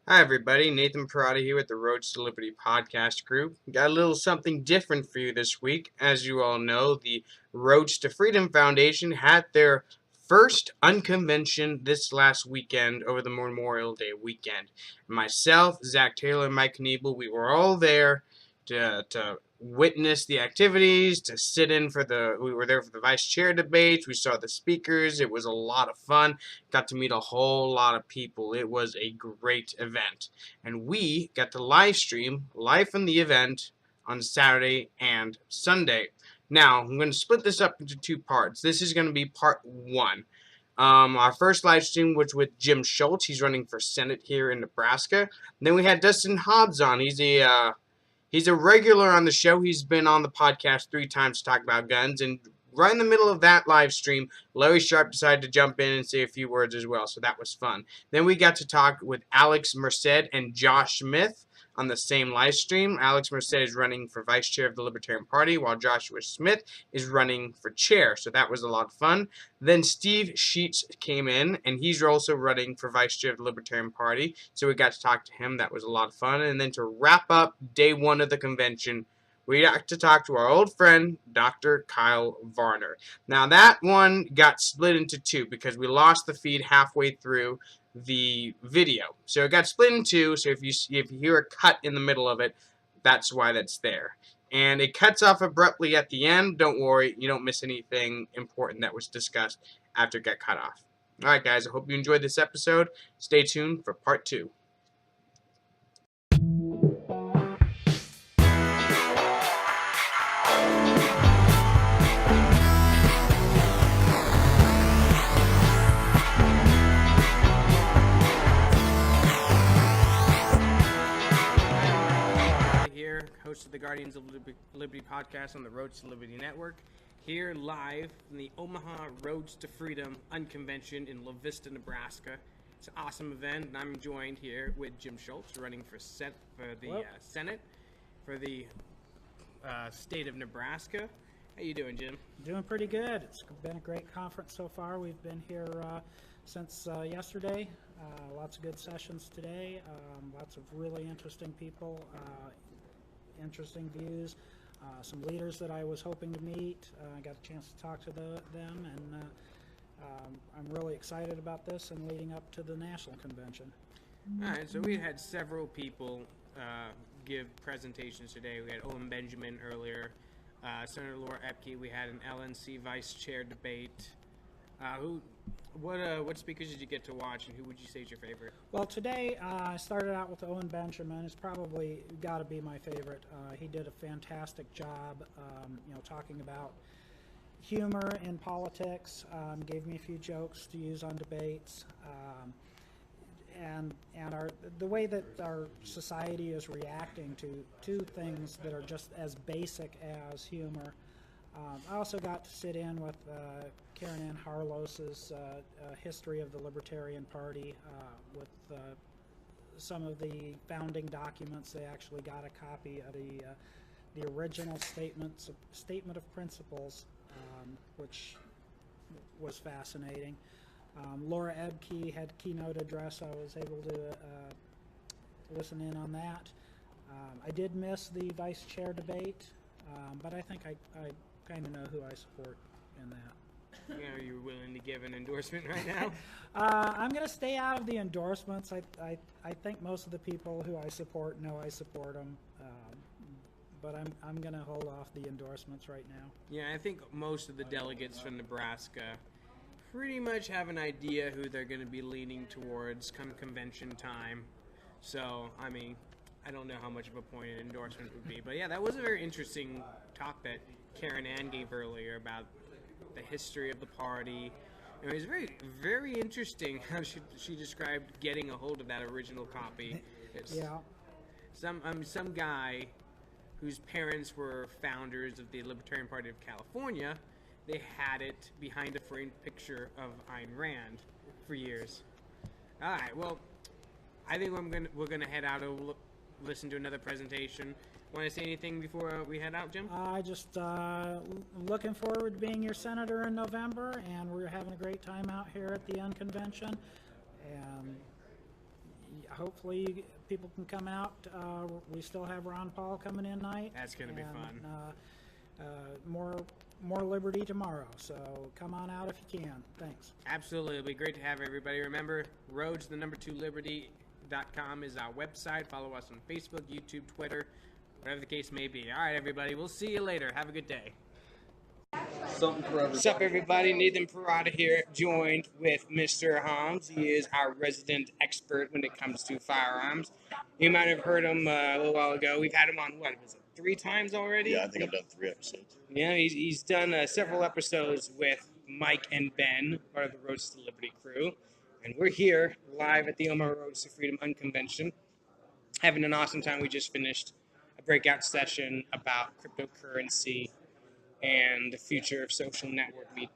Hi everybody, Nathan Porrata here with the Roads to Liberty podcast group. Got a little something different for you this week. As you all know, the Roads to Freedom Foundation had their first UnConvention this last weekend over the Memorial Day weekend. Myself, Zach Taylor, and Mike Knebel, we were all there to witness the activities, to sit in for we were there for the vice chair debates, we saw the speakers, it was a lot of fun, got to meet a whole lot of people. It was a great event. And we got to live stream live from the event on Saturday and Sunday. Now, I'm going to split this up into two parts. This is going to be part one. Our first live stream was with Jim Schultz. He's running for Senate here in Nebraska. And then we had Dustin Hobbes on. He's a regular on the show. He's been on the podcast 3 times to talk about guns. And right in the middle of that live stream, Larry Sharpe decided to jump in and say a few words as well. So that was fun. Then we got to talk with Alex Merced and Josh Smith on the same live stream. Alex Merced is running for vice chair of the Libertarian Party, while Joshua Smith is running for chair. So that was a lot of fun. Then Steve Scheetz came in, and he's also running for vice chair of the Libertarian Party. So we got to talk to him. That was a lot of fun. And then to wrap up day one of the convention, we got to talk to our old friend, Dr. Kyle Varner. Now, that one got split into 2 because we lost the feed halfway through the video. So it got split in 2, so if you hear a cut in the middle of it, that's why that's there. And it cuts off abruptly at the end. Don't worry, you don't miss anything important that was discussed after it got cut off. Alright guys, I hope you enjoyed this episode. Stay tuned for part 2. Host of the Guardians of Liberty podcast on the Roads to Liberty Network, here live from the Omaha Roads to Freedom UnConvention in La Vista, Nebraska. It's an awesome event, and I'm joined here with Jim Schultz, running for Senate for the state of Nebraska. How you doing, Jim? Doing pretty good. It's been a great conference so far. We've been here since yesterday. Lots of good sessions today. Lots of really interesting people. Interesting views, some leaders that I was hoping to meet. I got a chance to talk to them, and I'm really excited about this and leading up to the national convention. All right, so we had several people give presentations today. We had Owen Benjamin earlier, Senator Laura Epke. We had an LNC vice chair debate. What speakers did you get to watch, and who would you say is your favorite? Well, today I started out with Owen Benjamin. It's probably got to be my favorite. He did a fantastic job, talking about humor in politics. Gave me a few jokes to use on debates, and the way that our society is reacting to things that are just as basic as humor. I also got to sit in with Karen Ann Harlos's history of the Libertarian Party with some of the founding documents. They actually got a copy of the original statement of principles, which was fascinating. Laura Epke had a keynote address. I was able to listen in on that. I did miss the vice chair debate, but I think I kind of know who I support in that. Are you willing to give an endorsement right now? I'm going to stay out of the endorsements. I think most of the people who I support know I support them, but I'm going to hold off the endorsements right now. Yeah, I think most of the delegates from Nebraska pretty much have an idea who they're going to be leaning towards come convention time. So, I mean, I don't know how much of a point an endorsement would be. But yeah, that was a very interesting talk that Karen Ann gave earlier about the history of the party. It was very, very interesting how she described getting a hold of that original copy. It's Yeah. Some guy whose parents were founders of the Libertarian Party of California, they had it behind a framed picture of Ayn Rand for years. All right, well, I think we're gonna head out and listen to another presentation. Want to say anything before we head out, Jim? I just looking forward to being your senator in November, and we're having a great time out here at the UnConvention. And hopefully people can come out. We still have Ron Paul coming in tonight. That's going to be fun. More liberty tomorrow, so come on out if you can. Thanks. Absolutely. It'll be great to have everybody. Remember, Roads, the number 2 liberty.com is our website. Follow us on Facebook, YouTube, Twitter, whatever the case may be. All right, everybody. We'll see you later. Have a good day. What's up, everybody? Nathan Porrata here, joined with Mr. Hobbes. He is our resident expert when it comes to firearms. You might have heard him a little while ago. We've had him on, what was it, 3 times already? Yeah, I think I've done 3 episodes. Yeah, he's done several episodes with Mike and Ben, part of the Roads to Liberty crew. And we're here live at the Omaha Roads to Freedom UnConvention, having an awesome time. We just finished a breakout session about cryptocurrency and the future of social networking.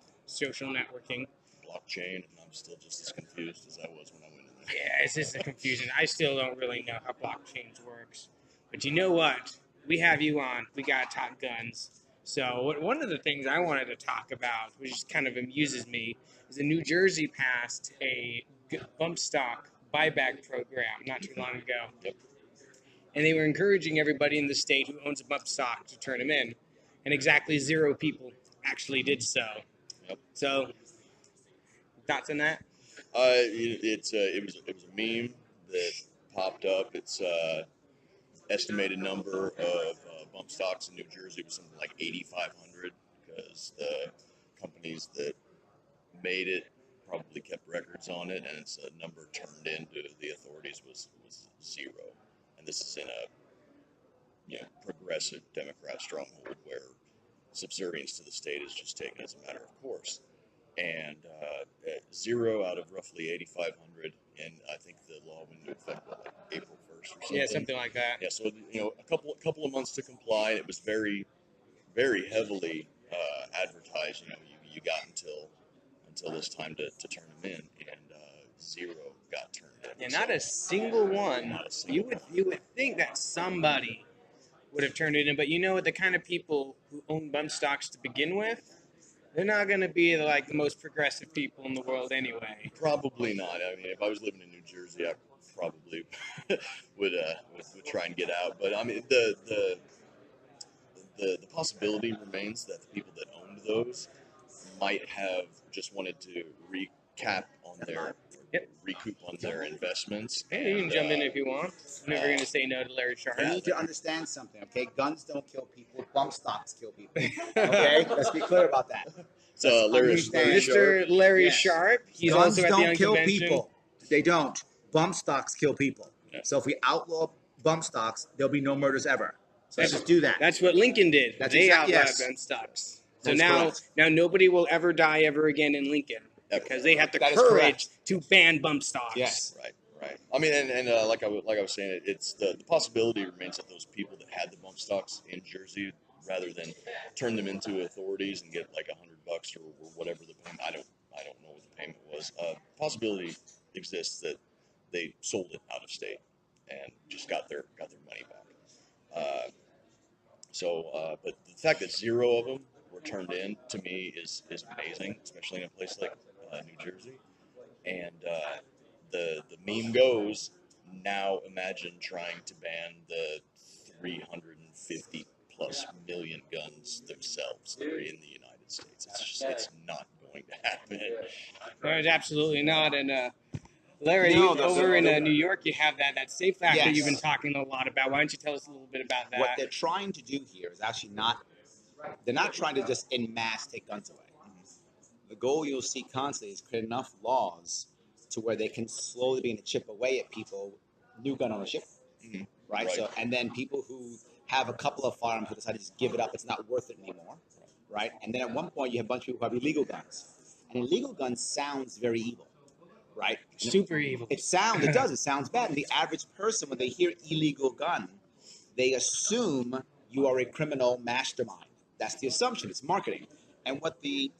Blockchain, and I'm still just as confused as I was when I went in there. Yeah, it's just a confusion. I still don't really know how blockchain works. But you know what? We have you on. We got to talk guns. So one of the things I wanted to talk about, which just kind of amuses me, is that New Jersey passed a bump stock buyback program not too long ago. Yep. And they were encouraging everybody in the state who owns a bump stock to turn them in. And exactly 0 people actually did so. Yep. So, thoughts on that? It was a meme that popped up. It's estimated number of bump stocks in New Jersey was something like 8,500 because the companies that made it probably kept records on it, and its number turned into the authorities was 0. And this is in a progressive Democrat stronghold where subservience to the state is just taken as a matter of course. And 0 out of roughly 8,500, and I think the law went into effect like April 1st or something. Yeah, something like that. Yeah, so a couple of months to comply. It was very, very heavily advertised. You got until this time to turn them in, and 0 got turned in. And not a single one. Not a single one. You would think that somebody would have turned it in, but you know what? The kind of people who own bump stocks to begin with, they're not going to be the most progressive people in the world anyway. Probably not. I mean, if I was living in New Jersey, I probably would try and get out. But I mean, the possibility remains that the people that owned those might have just wanted to recoup on their investments. Hey, you can jump in if you want. I'm never going to say no to Larry Sharpe. You need to understand something, okay? Guns don't kill people. Bump stocks kill people. Okay? Let's be clear about that. So Larry Mr. Larry Sharpe. He's Guns also at the don't kill UnConvention. people. They don't. Bump stocks kill people. Yeah. So if we outlaw bump stocks, there'll be no murders ever. So let's just do that. That's what Lincoln did. That's they exactly- outlawed yes. bump stocks. So That's now correct. nobody will ever die ever again in Lincoln because they have the That is courage correct. to ban bump stocks. Yes. Right. I mean, and like I was saying, it's the possibility remains that those people that had the bump stocks in Jersey, rather than turn them into authorities and get like $100 or whatever the payment, I don't know what the payment was. Possibility exists that they sold it out of state and just got their money back. But the fact that 0 of them were turned in, to me, is amazing, especially in a place like New Jersey. And the meme goes, now imagine trying to ban the 350 plus million guns themselves that are in the United States. It's not going to happen. There's absolutely not. And Larry, over in New York, you have that safe act that Yes. you've been talking a lot about. Why don't you tell us a little bit about that? What they're trying to do here is actually they're not trying to just en masse take guns away. The goal you'll see constantly is create enough laws to where they can slowly begin to chip away at people, new gun ownership, right? So, and then people who have a couple of firearms who decide to just give it up, it's not worth it anymore, right? And then at one point you have a bunch of people who have illegal guns. And illegal guns sounds very evil, right? Super evil. It sounds bad. And the average person, when they hear illegal gun, they assume you are a criminal mastermind. That's the assumption. It's marketing. And what the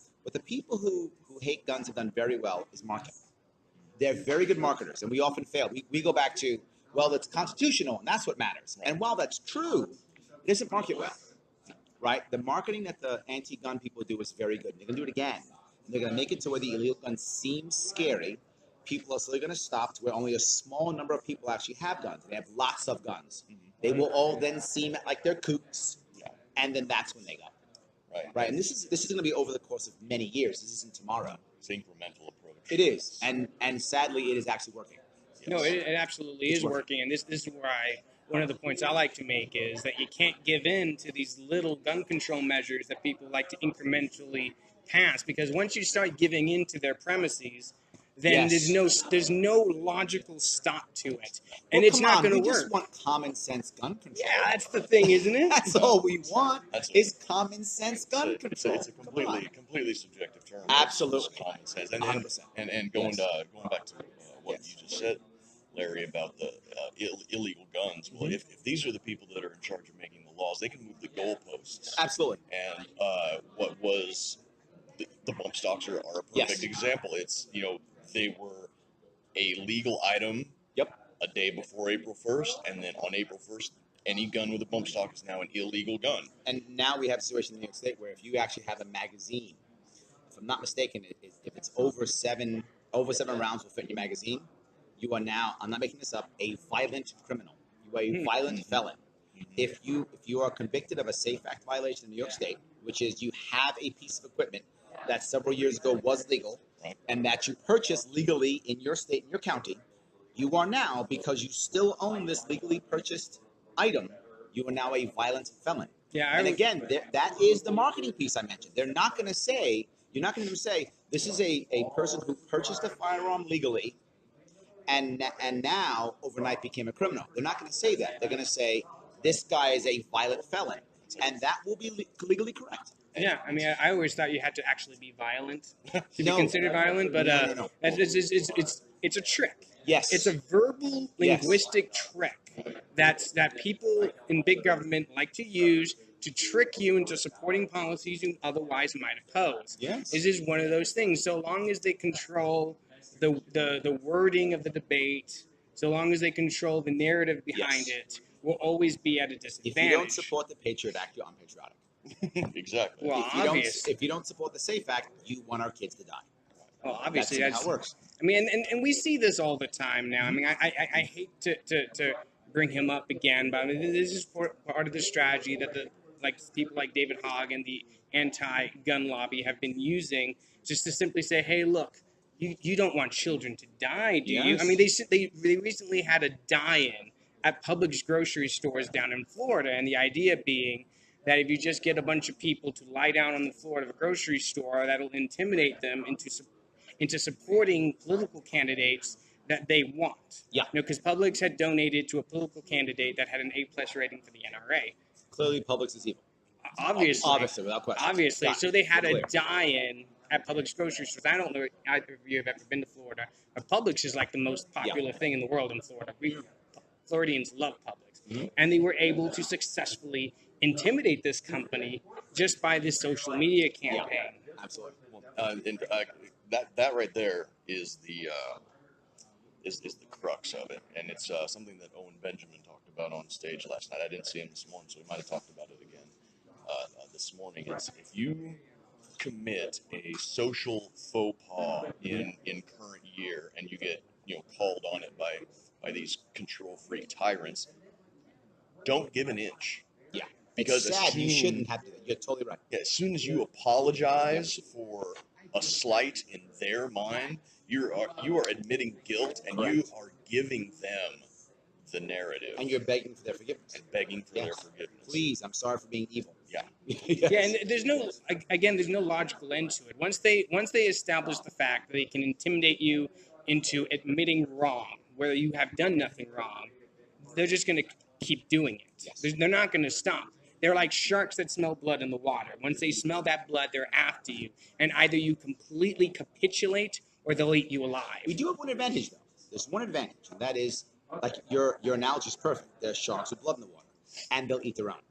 people who hate guns have done very well is marketing. They're very good marketers, and we often fail. We go back to, well, it's constitutional, and that's what matters. And while that's true, it doesn't market well, right? The marketing that the anti-gun people do is very good. They're going to do it again. And they're going to make it to where the illegal gun seems scary, people are slowly going to stop to where only a small number of people actually have guns. They have lots of guns. They will all then seem like they're kooks, and then that's when they go. Right. And this is going to be over the course of many years. This isn't tomorrow. It's an incremental approach. It is, and sadly, it is actually working. Yes. No, it absolutely is working, and this is where one of the points I like to make is that you can't give in to these little gun control measures that people like to incrementally pass, because once you start giving in to their premises, then there's no logical stop to it, and it's not going to work. We just want common sense gun control. Yeah, that's the thing, isn't it? That's all we want is common sense gun control. It's a completely subjective term. Absolutely, it's common sense. 100%. And going back to what you just said, Larry, about the illegal guns. Well, if these are the people that are in charge of making the laws, they can move the goalposts. Absolutely. And what was the bump stocks are a perfect example. It's they were a legal item a day before April 1st, and then on April 1st, any gun with a bump stock is now an illegal gun. And now we have a situation in New York State where if you actually have a magazine, if I'm not mistaken, if it's over seven rounds will fit in your magazine, you are now, I'm not making this up, a violent criminal. You are a violent felon. If you are convicted of a SAFE Act violation in New York State, which is you have a piece of equipment that several years ago was legal, and that you purchased legally in your state and your county, you are now, because you still own this legally purchased item, you are now a violent felon. Yeah, and again, that is the marketing piece I mentioned. They're not going to say, you're not going to say, this is a person who purchased a firearm legally and now overnight became a criminal. They're not going to say that. They're going to say, this guy is a violent felon, and that will be legally correct. Yeah, I mean, I always thought you had to actually be violent to be considered violent, but no. It's a trick. Yes, it's a verbal linguistic trick that people in big government like to use to trick you into supporting policies you otherwise might oppose. Yes, this is one of those things. So long as they control the wording of the debate, so long as they control the narrative behind it, will always be at a disadvantage. If you don't support the Patriot Act, you're unpatriotic. Exactly. Well, if you don't support the SAFE Act, you want our kids to die. Well, obviously that's how it works. I mean, and we see this all the time now. I mean, I hate to bring him up again, but I mean, this is part of the strategy that people like David Hogg and the anti-gun lobby have been using, just to simply say, hey, look, you don't want children to die, do you? I mean, they recently had a die-in at Publix grocery stores down in Florida, and the idea being that if you just get a bunch of people to lie down on the floor of a grocery store, that'll intimidate them into supporting political candidates that they want. Yeah. Because Publix had donated to a political candidate that had an A+ rating for the NRA. Clearly, Publix is evil. Obviously, without question. Obviously. So they had a die-in at Publix grocery stores. I don't know if either of you have ever been to Florida, but Publix is like the most popular thing in the world in Florida. Floridians love Publix. And they were able to successfully intimidate this company just by this social media campaign. Yeah, absolutely. And that right there is the crux of it, and it's something that Owen Benjamin talked about on stage last night. I didn't see him this morning, so we might have talked about it again this morning. It's if you commit a social faux pas in current year, and you get called on it by these control freak tyrants, don't give an inch. Yeah. Because it's sad. You shouldn't have to. You're totally right. Yeah, as soon as you apologize for a slight in their mind, you are admitting guilt, and you are giving them the narrative. And you're begging for their forgiveness. And begging for their forgiveness. Please, I'm sorry for being evil. Yeah. Yeah, and there's no logical end to it. Once they establish the fact that they can intimidate you into admitting wrong, whether you have done nothing wrong, they're just going to keep doing it. Yes. They're not going to stop. They're like sharks that smell blood in the water. Once they smell that blood, they're after you. And either you completely capitulate or they'll eat you alive. We do have one advantage, though. There's one advantage, and that is, like, your analogy is perfect. There's sharks with blood in the water, and they'll eat their own.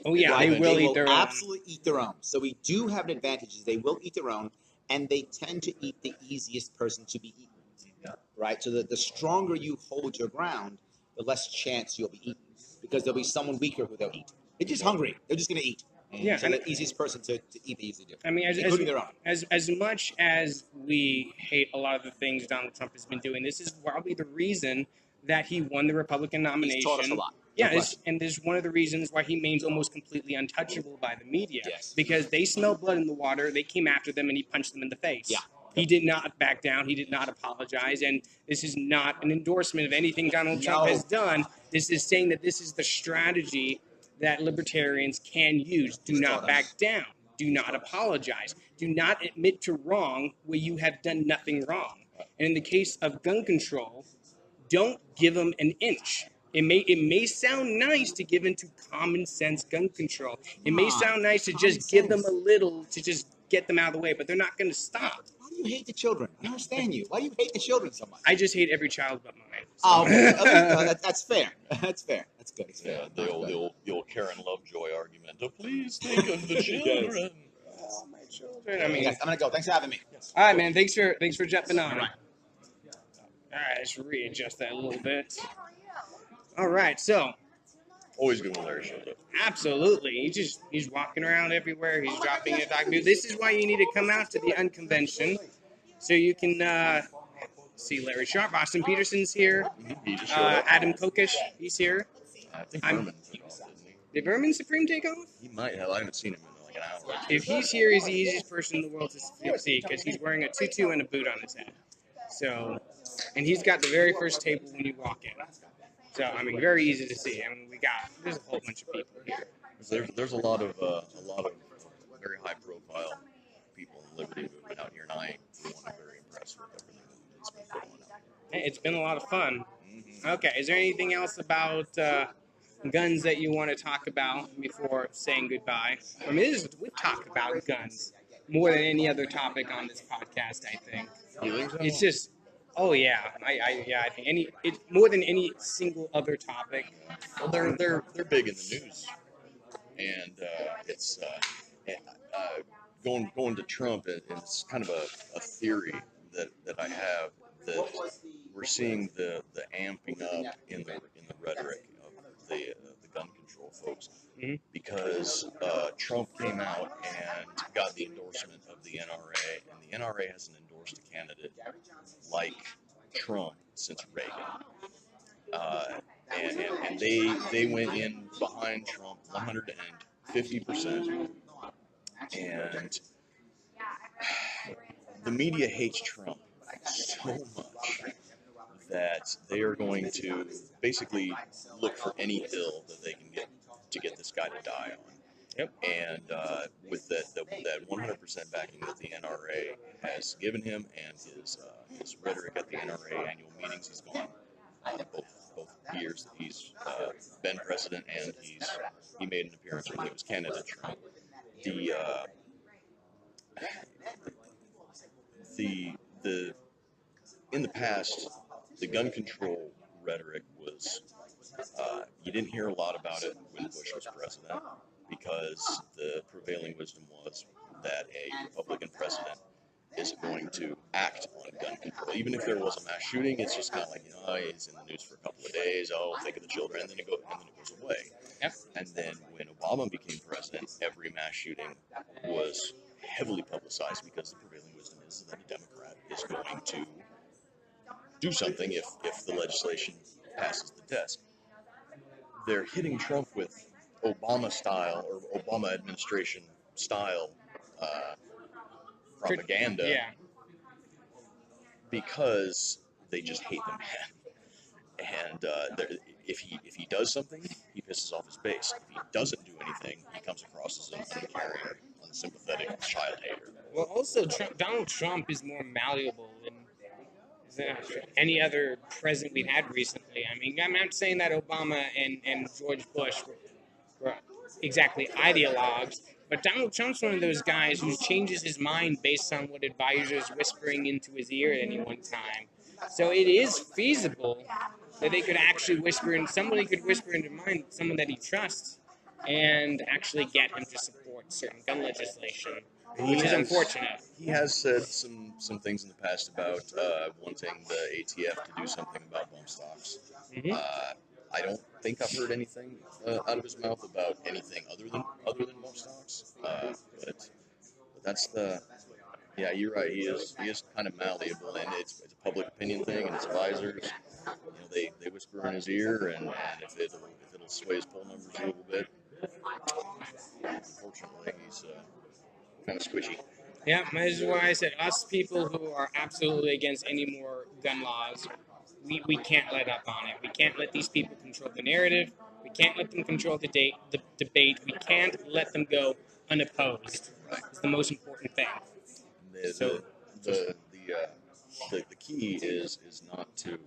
Oh, yeah, they will eat their own. Absolutely eat their own. So we do have an advantage. Is they will eat their own, and they tend to eat the easiest person to be eaten. Right? So the stronger you hold your ground, the less chance you'll be eaten, because there'll be someone weaker who they'll eat. They're just hungry. They're just going to eat. And Yeah, so and the easiest person to eat, they usually do. I mean, including their own. as much as we hate a lot of the things Donald Trump has been doing, this is probably the reason that he won the Republican nomination. He's taught us a lot. Yeah, and this is one of the reasons why he remains almost completely untouchable by the media. Yes. Because they smelled blood in the water, they came after them, and he punched them in the face. Yeah. He did not back down. He did not apologize. And this is not an endorsement of anything Donald Trump has done. This is saying that this is the strategy that libertarians can use. Do not back down. Do not apologize. Do not admit to wrong where you have done nothing wrong. And in the case of gun control, don't give them an inch. It may sound nice to give into common sense gun control. It may sound nice to just give them a little to just get them out of the way, but they're not going to stop. Why do you hate the children? I don't understand you. Why do you hate the children so much? I just hate every child but mine. Oh, that's fair. That's fair. That's good. That's fair. Yeah, the old Karen Lovejoy argument. Oh, please think of the children. Oh, my children. I mean, Yes, I'm gonna go. Thanks for having me. all right, man. Thanks for jumping on. All right. All right, let's readjust that a little bit. All right, so Always good when Larry shows up. absolutely, he's walking around everywhere. He's dropping a document. This is why you need to come out to the UnConvention, so you can see Larry Sharpe. Austin Peterson's here. He just showed up. Adam Kokesh, he's here. I think I'm- Berman took off, didn't he? Did Vermin Supreme take off? He might have. I haven't seen him in like an hour. If he's here, he's the easiest person in the world to see because he's wearing a tutu and a boot on his head. So, and he's got the very first table when you walk in. So, I mean, very easy to see. I mean, there's a whole bunch of people here. There's a lot of very high profile people in the liberty movement out here, and I'm very impressed with everything that's been going on. Hey, it's been a lot of fun. Mm-hmm. Okay, is there anything else about guns that you want to talk about before saying goodbye? I mean, we've talked about guns more than any other topic on this podcast, I think. You think so? It's just, oh yeah, I think it's more than any single other topic. Well, they're big in the news, and it's going to Trump. It's kind of a theory that I have that we're seeing the amping up in the rhetoric of the gun control folks, because Trump came out and got the endorsement of the NRA, and the NRA hasn't endorsed a candidate like Trump since Reagan. And they went in behind Trump 150%, and the media hates Trump so much that they are going to basically look for any hill that they can get this guy to die on. Yep. And with that 100% backing that the NRA has given him, and his rhetoric at the NRA annual meetings, he's gone both years that he's been president, and he made an appearance when he was candidate Trump. The in the past, the gun control rhetoric was you didn't hear a lot about it when Bush was president, because the prevailing wisdom was that a Republican president isn't going to act on gun control. Even if there was a mass shooting, it's just kind of like, he's in the news for a couple of days. Oh, think of the children, and then it goes away. Yep. And then when Obama became president, every mass shooting was heavily publicized, because the prevailing wisdom is that a Democrat is going to do something if the legislation passes the desk. They're hitting Trump with Obama style or Obama administration style propaganda, Yeah. because they just hate the man. And if he does something, he pisses off his base. If he doesn't do anything, he comes across as an uncaring, unsympathetic child hater. Well, also, Donald Trump is more malleable than any other president we've had recently. I mean, I'm not saying that Obama and George Bush were exactly ideologues, but Donald Trump's one of those guys who changes his mind based on what advisors whispering into his ear at any one time. So it is feasible that they could actually somebody could whisper into mind someone that he trusts and actually get him to support certain gun legislation, which is unfortunate. He has said some things in the past about wanting the ATF to do something about bump stocks. I don't think I've heard anything out of his mouth about anything other than bump stocks. But that's the yeah, you're right. He is kind of malleable, and it's a public opinion thing, and his advisors, they whisper in his ear, and if it'll sway his poll numbers a little bit. Unfortunately, he's kind of squishy. Yeah, this is why I said us people who are absolutely against any more gun laws, we can't let up on it. We can't let these people control the narrative. We can't let them control the debate. We can't let them go unopposed. It's the most important thing. The key is not to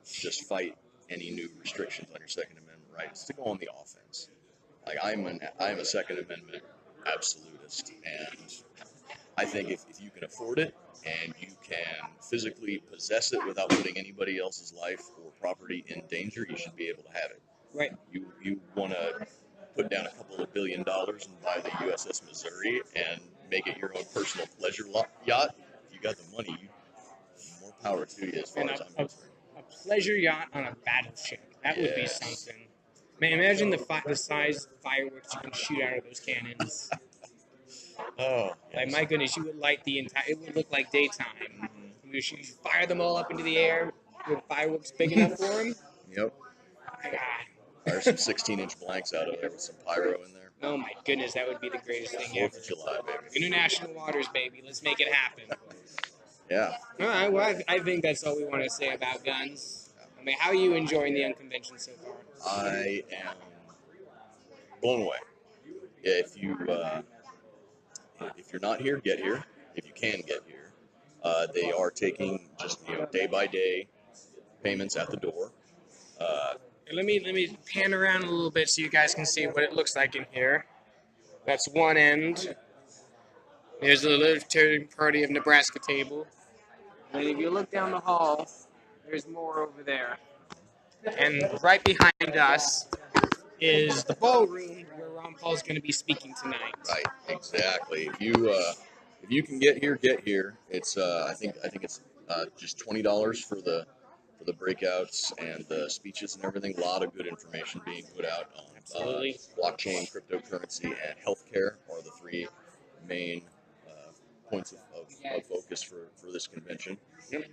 just fight any new restrictions on your Second Amendment rights. To go on the offense. Like I'm a Second Amendment absolutist, and I think if you can afford it and you can physically possess it without putting anybody else's life or property in danger, you should be able to have it. Right. You want to put down a couple of $1 billion and buy the USS Missouri and make it your own personal pleasure yacht. If you got the money, more power to you as far as I'm concerned. A pleasure yacht on a battleship. That would be something. Man, imagine the size fireworks you can shoot out of those cannons. Oh, yes. Like, my goodness, you would light the entire... It would look like daytime. You fire them all up into the air with fireworks big enough for them. Yep. Fire some 16-inch blanks out of there with some pyro in there. Oh, my goodness, that would be the greatest thing ever. 4th of July, baby. International waters, baby. Let's make it happen. Yeah. All right, well, I think that's all we want to say about guns. I mean, how are you enjoying the UnConvention so far? I am blown away. Yeah, if you're not here, get here. If you can get here, they are taking just day by day payments at the door. Let me pan around a little bit so you guys can see what it looks like in here. That's one end. There's the Libertarian Party of Nebraska table. And if you look down the hall, there's more over there. And right behind us is the ballroom where Ron Paul's going to be speaking tonight. Right, exactly. If you can get here, get here. It's I think it's just $20 for the breakouts and the speeches and everything. A lot of good information being put out on blockchain, cryptocurrency, and healthcare are the three main points of focus for this convention. Yep.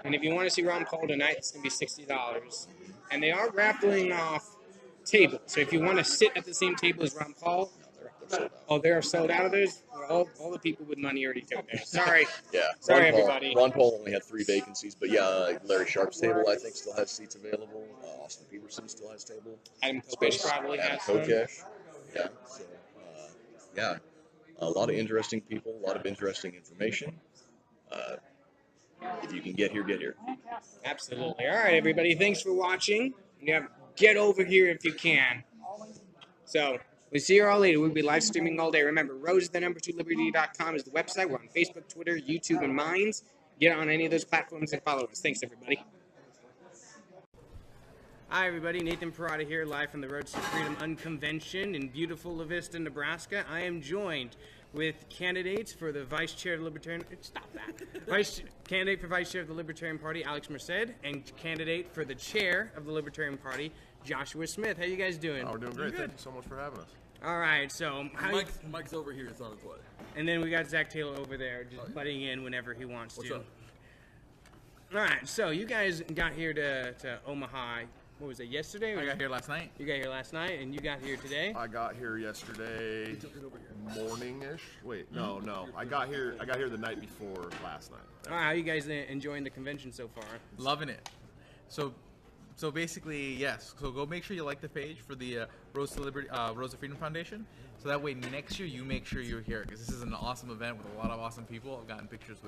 And if you want to see Ron Paul tonight, it's going to be $60. And they are raffling off tables. So if you want to sit at the same table as Ron Paul, they're sold out of those? All the people with money already took there. Sorry. Yeah. Sorry, everybody. Ron Paul only had 3 vacancies, but Larry Sharpe's table, I think, still has seats available. Austin Peterson still has table. Adam Kokesh probably has some. Kokesh. Yeah. So, a lot of interesting people, a lot of interesting information. If you can get here, get here. Absolutely. All right, everybody. Thanks for watching. Get over here if you can. So, we'll see you all later. We'll be live streaming all day. Remember, Road2Liberty.com is the website. We're on Facebook, Twitter, YouTube, and Minds. Get on any of those platforms and follow us. Thanks, everybody. Hi, everybody. Nathan Porrata here, live from the Roads to Freedom UnConvention in beautiful La Vista, Nebraska. I am joined with candidates for the Vice Chair of the Libertarian... Stop that. Candidate for Vice Chair of the Libertarian Party, Alex Merced, and candidate for the Chair of the Libertarian Party, Joshua Smith. How you guys doing? Oh, we're doing great. Thank you so much for having us. All right, so... Mike's over here. It's on his way. And then we got Zach Taylor over there, just butting in whenever he wants What's to. up? All right, so you guys got here to Omaha... What was it, yesterday? I got here last night. You got here last night, and you got here today? I got here yesterday morning-ish. Wait, no. I got here the night before last night. All right, how are you guys enjoying the convention so far? Loving it. So basically, yes. So go make sure you like the page for the Rose to Liberty, Rose to Freedom Foundation. So that way next year you make sure you're here, because this is an awesome event with a lot of awesome people. I've gotten pictures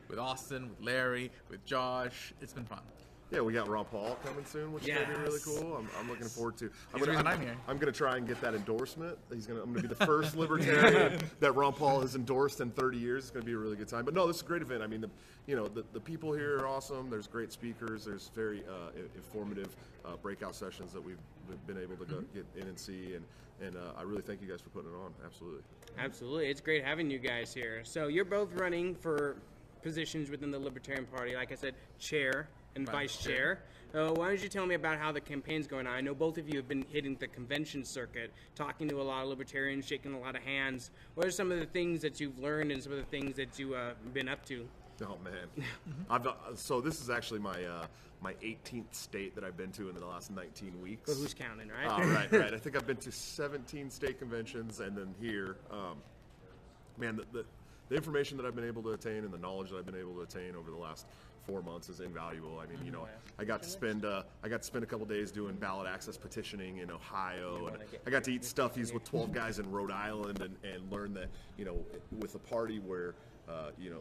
with Austin, with Larry, with Josh. It's been fun. Yeah, we got Ron Paul coming soon, which is going to be really cool. I'm looking forward to. I'm going to try and get that endorsement. I'm going to be the first Libertarian that Ron Paul has endorsed in 30 years. It's going to be a really good time. But no, this is a great event. I mean, the people here are awesome. There's great speakers. There's very informative breakout sessions that we've been able to go get in and see. And I really thank you guys for putting it on. Absolutely. Absolutely. It's great having you guys here. So you're both running for positions within the Libertarian Party. Like I said, chair and Right, vice sure. chair. Why don't you tell me about how the campaign's going on? I know both of you have been hitting the convention circuit, talking to a lot of libertarians, shaking a lot of hands. What are some of the things that you've learned and some of the things that you've been up to? Oh man, so this is actually my 18th state that I've been to in the last 19 weeks. But who's counting, right? Right. I think I've been to 17 state conventions, and then here, man, the information that I've been able to attain and the knowledge that I've been able to attain over the last 4 months is invaluable. I mean, you know, I got to spend a couple days doing ballot access petitioning in Ohio, and I got to eat Stuffies with 12 guys in Rhode Island, and learn that, you know, with a party where you know,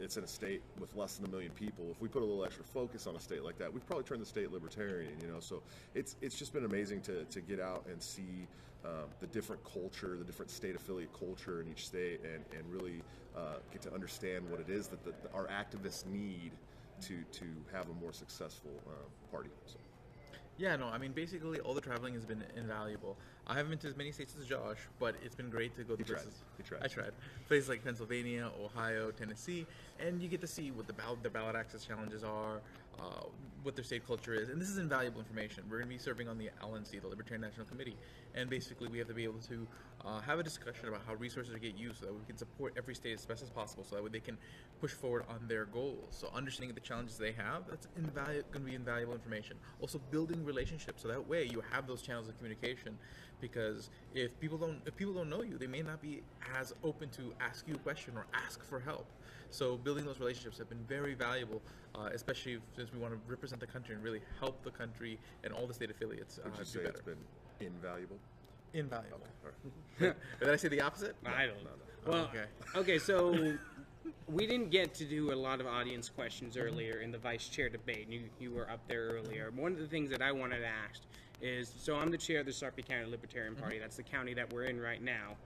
it's in a state with less than 1 million people. If we put a little extra focus on a state like that, we'd probably turn the state libertarian. You know, so it's just been amazing to get out and see the different culture, the different state affiliate culture in each state, and really get to understand what it is that our activists need to have a more successful party. So. Yeah, no, I mean, basically all the traveling has been invaluable. I haven't been to as many states as Josh, but it's been great to go to places. He tried. I tried. Places like Pennsylvania, Ohio, Tennessee, and you get to see what the ballot access challenges are, what their state culture is, and this is invaluable information. We're going to be serving on the LNC, the Libertarian National Committee, and basically we have to be able to have a discussion about how resources get used so that we can support every state as best as possible, so that way they can push forward on their goals. So understanding the challenges they have, that's going to be invaluable information. Also building relationships, so that way you have those channels of communication, because if people don't know you, they may not be as open to ask you a question or ask for help. So building those relationships have been very valuable, especially since we want to represent the country and really help the country and all the state affiliates Would you say do better. it's been invaluable? Invaluable. Okay, all right. Did I say the opposite? I don't know. Well, okay, so we didn't get to do a lot of audience questions earlier in the vice chair debate. You were up there earlier. One of the things that I wanted to ask is, so I'm the chair of the Sharpe County Libertarian Party. That's the county that we're in right now.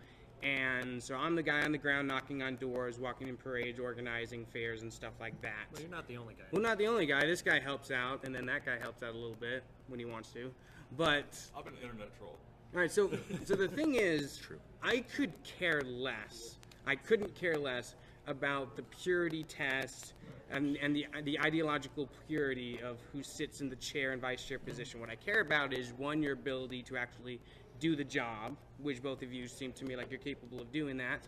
And so I'm the guy on the ground knocking on doors, walking in parades, organizing fairs and stuff like that. Well, you're not the only guy. Well, not the only guy. This guy helps out, and then that guy helps out a little bit when he wants to. But I've been an internet troll. all right, so the thing is, I could care less. I couldn't care less about the purity test and the ideological purity of who sits in the chair and vice chair position. What I care about is, one, your ability to actually do the job, which both of you seem to me like you're capable of doing that.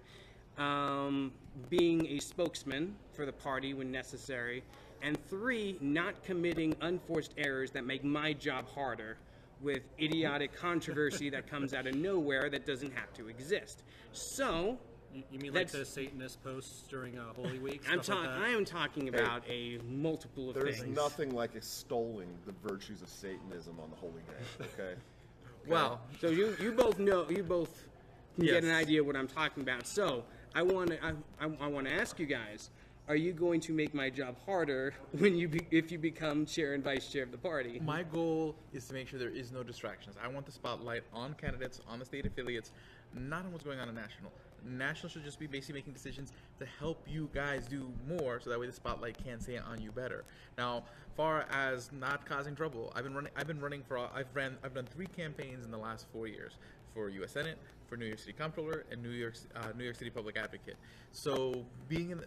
Being a spokesman for the party when necessary. And 3, not committing unforced errors that make my job harder with idiotic controversy that comes out of nowhere that doesn't have to exist. So, You mean like the Satanist posts during Holy Week? I am talking about a multiple of There's things. nothing like extolling the virtues of Satanism on the Holy Day. Okay. Well, So you both know, you both can get an Yes. idea of what I'm talking about. So I want to ask you guys: are you going to make my job harder when if you become chair and vice chair of the party? my goal is to make sure there is no distractions. I want the spotlight on candidates, on the state affiliates, not on what's going on in national. National should just be basically making decisions to help you guys do more, so that way the spotlight can stay on you better. Now, far as not causing trouble, I've done 3 campaigns in the last 4 years for U.S. Senate, for New York City Comptroller, and New York City Public Advocate. So being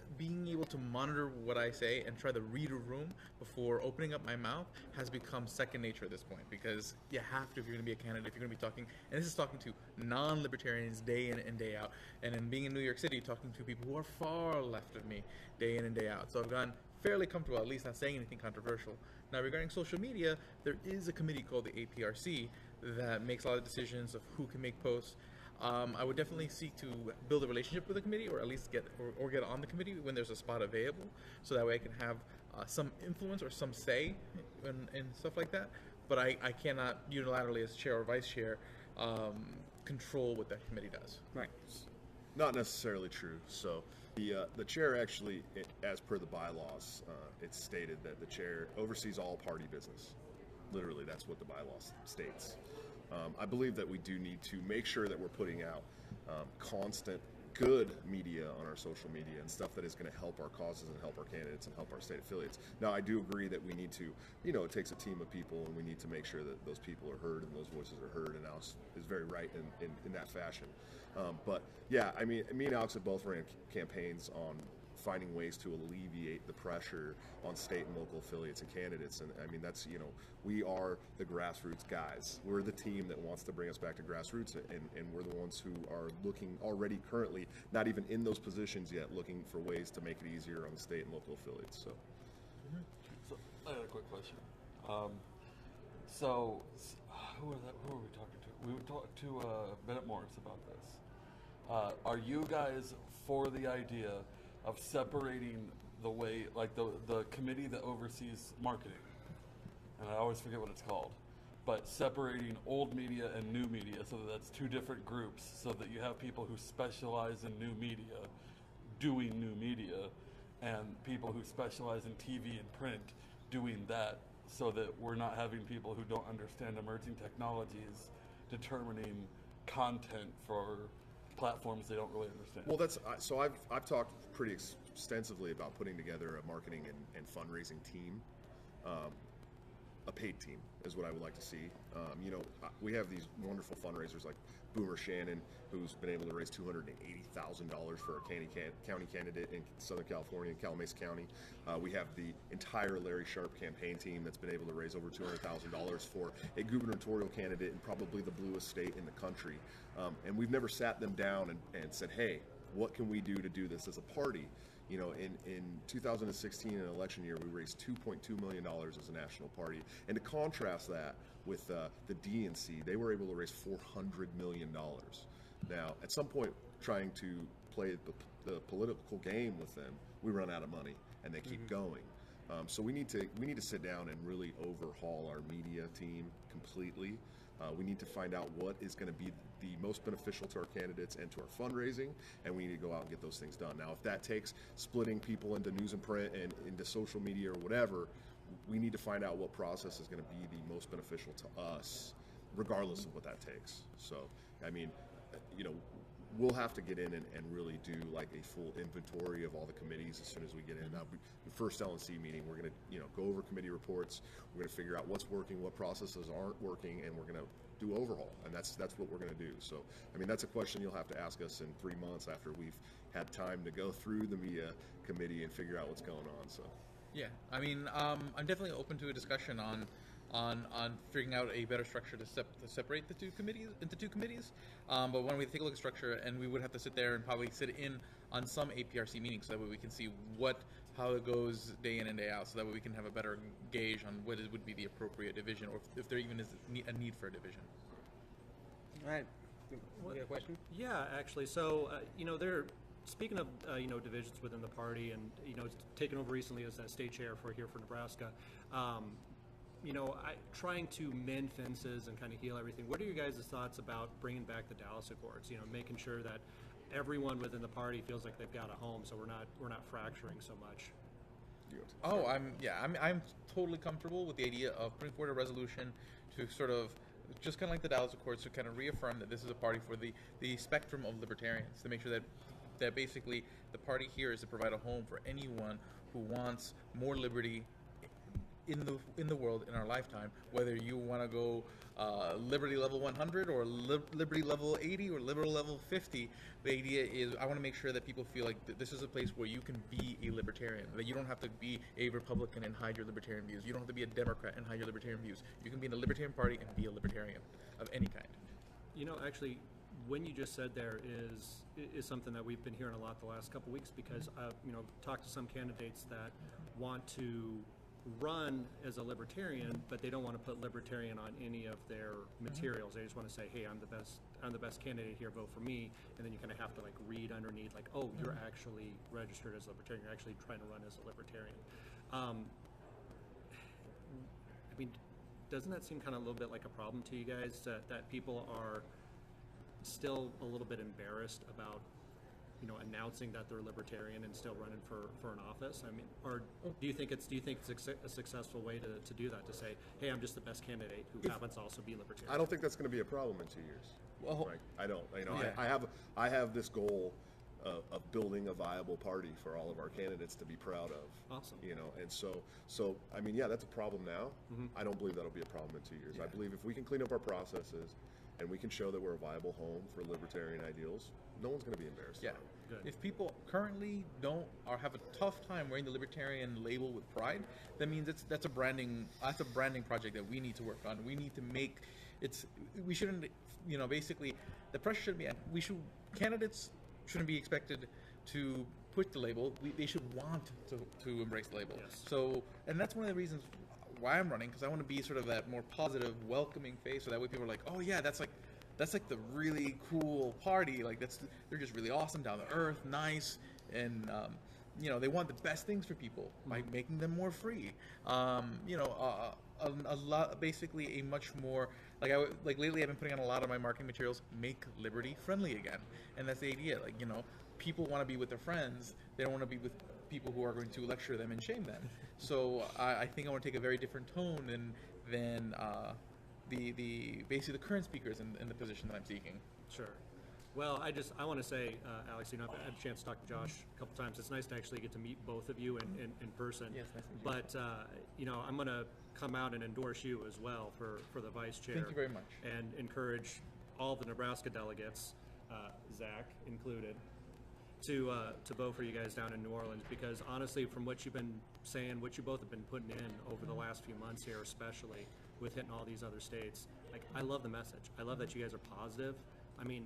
able to monitor what I say and try to read a room before opening up my mouth has become second nature at this point, because you have to if you're going to be a candidate, if you're going to be talking, and this is talking to non-libertarians day in and day out, and then being in New York City, talking to people who are far left of me day in and day out. So I've gotten fairly comfortable, at least not saying anything controversial. Now, regarding social media, there is a committee called the APRC that makes a lot of decisions of who can make posts. I would definitely seek to build a relationship with the committee, or at least get on the committee when there's a spot available, so that way I can have some influence or some say in stuff like that. But I cannot unilaterally, as chair or vice chair, control what that committee does. Right. Not necessarily true. So the chair actually, as per the bylaws, it's stated that the chair oversees all party business. Literally, that's what the bylaws states. I believe that we do need to make sure that we're putting out constant good media on our social media and stuff that is going to help our causes and help our candidates and help our state affiliates. Now, I do agree that we need to, it takes a team of people, and we need to make sure that those people are heard and those voices are heard, and Alex is very right in that fashion. But yeah, I mean, me and Alex have both ran campaigns on finding ways to alleviate the pressure on state and local affiliates and candidates. And I mean, that's, we are the grassroots guys. We're the team that wants to bring us back to grassroots, and we're the ones who are looking already currently, not even in those positions yet, looking for ways to make it easier on the state and local affiliates. So I had a quick question. So who are we talking to? We talked to Bennett Morris about this. Are you guys for the idea of separating the way, like the committee that oversees marketing? And I always forget what it's called. But separating old media and new media, so that that's two different groups, so that you have people who specialize in new media doing new media, and people who specialize in TV and print doing that, so that we're not having people who don't understand emerging technologies determining content for platforms they don't really understand. Well, so I've talked pretty extensively about putting together a marketing and fundraising team. A paid team is what I would like to see. We have these wonderful fundraisers like Boomer Shannon, who's been able to raise $280,000 for a county candidate in Southern California, in Calumet County. We have the entire Larry Sharpe campaign team that's been able to raise over $200,000 for a gubernatorial candidate in probably the bluest state in the country. And we've never sat them down and said, hey, what can we do to do this as a party? In 2016, an election year, we raised $2.2 million as a national party. And to contrast that with the DNC, they were able to raise $400 million. Now, at some point, trying to play the political game with them, we run out of money, and they keep going. So we need to sit down and really overhaul our media team completely. We need to find out what is going to be the most beneficial to our candidates and to our fundraising, and we need to go out and get those things done. Now, if that takes splitting people into news and print and into social media or whatever, we need to find out what process is going to be the most beneficial to us, regardless of what that takes. So, I mean, we'll have to get in and really do like a full inventory of all the committees as soon as we get in. Now, the first LNC meeting, we're going to go over committee reports. We're going to figure out what's working, what processes aren't working, and we're going to do overhaul. And that's what we're going to do. So, I mean, that's a question you'll have to ask us in 3 months after we've had time to go through the media committee and figure out what's going on. So, yeah, I mean, I'm definitely open to a discussion on figuring out a better structure to separate the two committees into two committees. But when we take a look at structure, and we would have to sit there and probably sit in on some APRC meetings, so that way we can see how it goes day in and day out, so that way we can have a better gauge on what would be the appropriate division, or if there even is a need for a division. All right. You got a question? Yeah, actually. So, they're speaking of divisions within the party, and taken over recently as that state chair for Nebraska. Trying to mend fences and kind of heal everything. What are your guys' thoughts about bringing back the Dallas Accords? Making sure that everyone within the party feels like they've got a home, so we're not fracturing so much. Oh, I'm totally comfortable with the idea of putting forward a resolution to sort of, just kind of like the Dallas Accords, to kind of reaffirm that this is a party for the spectrum of libertarians, to make sure that basically the party here is to provide a home for anyone who wants more liberty in the world in our lifetime, whether you want to go liberty level 100 or liberty level 80 or liberal level 50. The idea is I want to make sure that people feel like this is a place where you can be a libertarian, that you don't have to be a Republican and hide your libertarian views. You don't have to be a Democrat and hide your libertarian views. You can be in the Libertarian Party and be a libertarian of any kind. Actually, when you just said there is something that we've been hearing a lot the last couple weeks, because talked to some candidates that want to run as a libertarian, but they don't want to put libertarian on any of their materials. They just want to say, hey, I'm the best candidate here, vote for me. And then you kind of have to like read underneath, like, oh, you're actually registered as a libertarian, you're actually trying to run as a libertarian. I mean, doesn't that seem kind of a little bit like a problem to you guys, that people are still a little bit embarrassed about announcing that they're libertarian and still running for an office? I mean, or do you think it's a successful way to do that, to say, hey, I'm just the best candidate who happens to also be libertarian? I don't think that's going to be a problem in 2 years. Well, I don't. yeah. I have this goal of building a viable party for all of our candidates to be proud of. Awesome. And so I mean, yeah, that's a problem now. I don't believe that'll be a problem in 2 years. Yeah. I believe if we can clean up our processes and we can show that we're a viable home for libertarian ideals, no one's going to be embarrassed. Yeah. about it. Good. If people currently don't or have a tough time wearing the libertarian label with pride, that means that's a branding project that we need to work on. We need to make we shouldn't, basically the pressure shouldn't be candidates shouldn't be expected to put the label. They should want to embrace the label. Yes. So, and that's one of the reasons why I'm running, because I want to be sort of that more positive, welcoming face, so that way people are like, oh yeah, that's like the really cool party. Like they're just really awesome, down to earth, nice, and they want the best things for people by making them more free. A lot, basically a much more like lately I've been putting on a lot of my marketing materials, make liberty friendly again, and that's the idea. People want to be with their friends. They don't want to be with people who are going to lecture them and shame them. So I think I want to take a very different tone than basically the current speakers in the position that I'm seeking. Sure. Well, I want to say, Alex, I've had a chance to talk to Josh a couple times. It's nice to actually get to meet both of you in person. Yes, nice to meet you. But I'm going to come out and endorse you as well for the vice chair. Thank you very much. And encourage all the Nebraska delegates, Zach included, to vote for you guys down in New Orleans, because honestly, from what you've been saying, what you both have been putting in over the last few months here, especially with hitting all these other states, I love the message. I love that you guys are positive. I mean,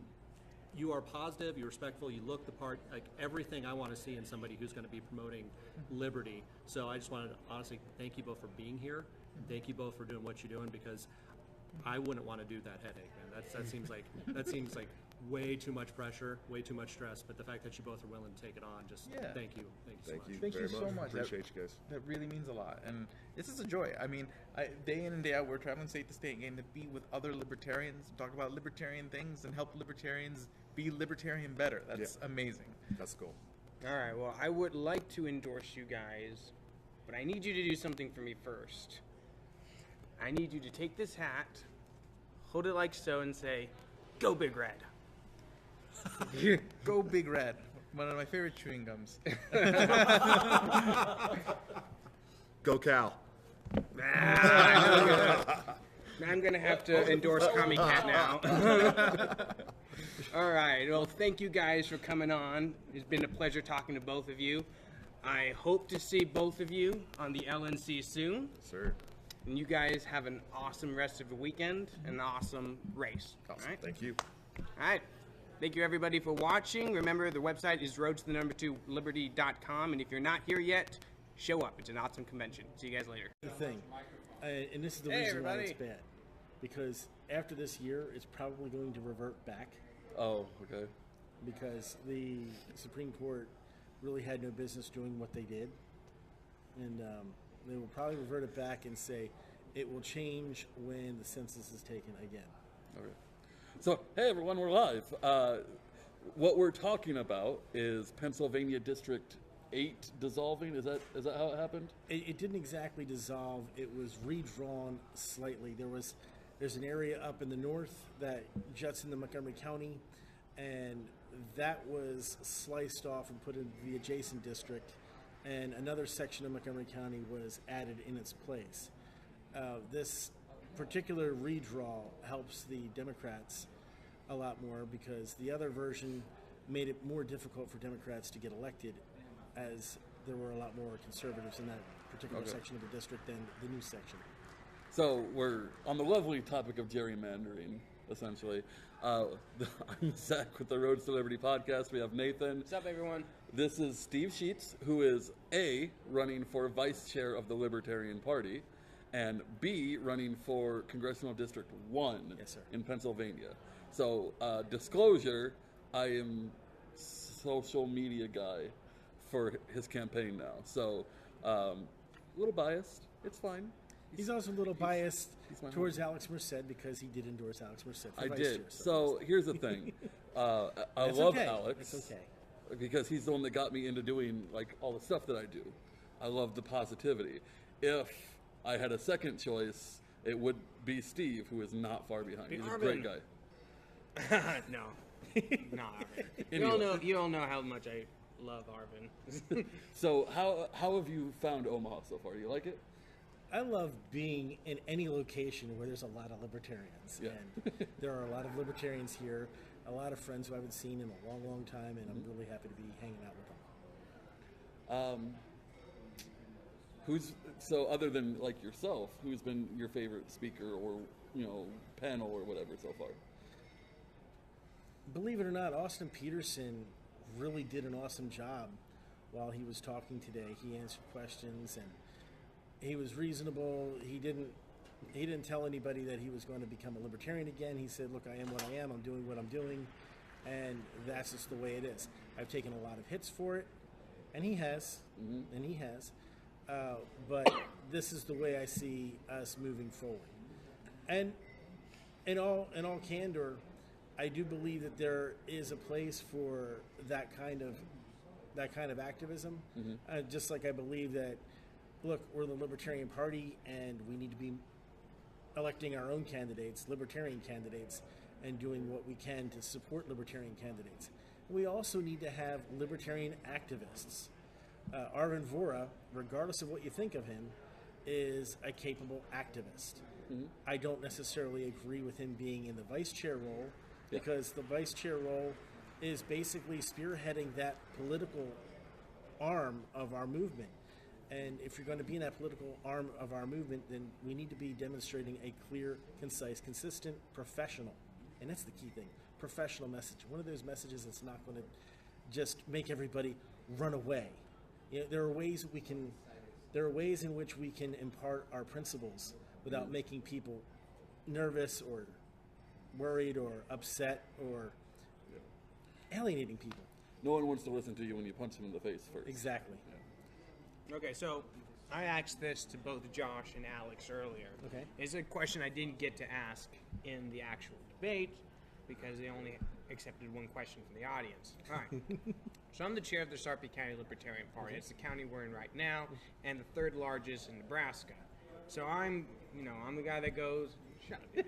you are positive, you're respectful, you look the part, everything I want to see in somebody who's going to be promoting liberty. So I just wanted to honestly thank you both for being here. Thank you both for doing what you're doing, because I wouldn't want to do that headache, man. That seems like way too much pressure, way too much stress. But the fact that you both are willing to take it on, just thank you so much. Thank you so much. Appreciate you guys. That really means a lot, and this is a joy. I mean, day in and day out, we're traveling state to state, getting to be with other libertarians, talk about libertarian things, and help libertarians be libertarian better. That's amazing. That's cool. All right, well, I would like to endorse you guys, but I need you to do something for me first. I need you to take this hat, hold it like so, and say, "Go Big Red." Go Big Red. One of my favorite chewing gums. Go Cal. I'm going to have to endorse Commie Cat now. All right, well, thank you guys for coming on. It's been a pleasure talking to both of you. I hope to see both of you on the LNC soon. Sir. And you guys have an awesome rest of the weekend and an awesome race. Awesome. All right? Thank you. All right. Thank you, everybody, for watching. Remember, the website is roads2liberty.com. And if you're not here yet, show up. It's an awesome convention. See you guys later. The thing, and this is the Hey, reason why everybody. it's bad. Because after this year, it's probably going to revert back. Oh, okay. Because the Supreme Court really had no business doing what they did. And they will probably revert it back and say it will change when the census is taken again. Okay. So, hey everyone, we're live. What we're talking about is Pennsylvania District 8 dissolving. Is that how it happened? It didn't exactly dissolve. It was redrawn slightly. There's an area up in the north that juts into Montgomery County, and that was sliced off and put into the adjacent district, and another section of Montgomery County was added in its place. This particular redraw helps the Democrats a lot more, because the other version made it more difficult for Democrats to get elected, as there were a lot more conservatives in that particular section of the district than the new section. So we're on the lovely topic of gerrymandering, essentially. I'm Zach with the Roads to Liberty podcast. We have Nathan. What's up, everyone? This is Steve Scheetz, who is A, running for vice chair of the Libertarian Party, and B, running for Congressional District 1 Yes, sir. in Pennsylvania. So, disclosure, I am social media guy for his campaign now. So, a little biased. It's fine. He's also a little biased my towards Alex Merced, because he did endorse Alex Merced for I vice did. chair. So, here's the thing. I That's love okay. Alex. It's okay. Because he's the one that got me into doing like all the stuff that I do. I love the positivity. If I had a second choice, it would be Steve, who is not far behind. He's a great guy. No. Not Arvin. You all know how much I love Arvin. So how have you found Omaha so far? Do you like it? I love being in any location where there's a lot of libertarians. Yeah. And there are a lot of libertarians here, a lot of friends who I haven't seen in a long, long time, and I'm really happy to be hanging out with them. So other than like yourself, who's been your favorite speaker or, panel or whatever so far? Believe it or not, Austin Peterson really did an awesome job while he was talking today. He answered questions and he was reasonable. He didn't tell anybody that he was going to become a libertarian again. He said, look, I am what I am. I'm doing what I'm doing. And that's just the way it is. I've taken a lot of hits for it. And he has. Mm-hmm. And he has. But this is the way I see us moving forward. And in all candor, I do believe that there is a place for that kind of activism. Mm-hmm. Just like I believe that, look, we're the Libertarian Party, and we need to be electing our own candidates, Libertarian candidates, and doing what we can to support Libertarian candidates. We also need to have Libertarian activists. Arvin Vohra, regardless of what you think of him, is a capable activist. Mm-hmm. I don't necessarily agree with him being in the vice chair role, because the vice chair role is basically spearheading that political arm of our movement. And if you're going to be in that political arm of our movement, then we need to be demonstrating a clear, concise, consistent, professional, and that's the key thing, professional message. One of those messages that's not going to just make everybody run away. There are ways in which we can impart our principles without making people nervous or worried or upset or alienating people. No one wants to listen to you when you punch them in the face first. Exactly. Yeah. Okay, so I asked this to both Josh and Alex earlier. Okay. It's a question I didn't get to ask in the actual debate because they only accepted one question from the audience. All right. So I'm the chair of the Sharpe County Libertarian Party. It's the county we're in right now, and the third largest in Nebraska. So I'm the guy that goes. Shut up.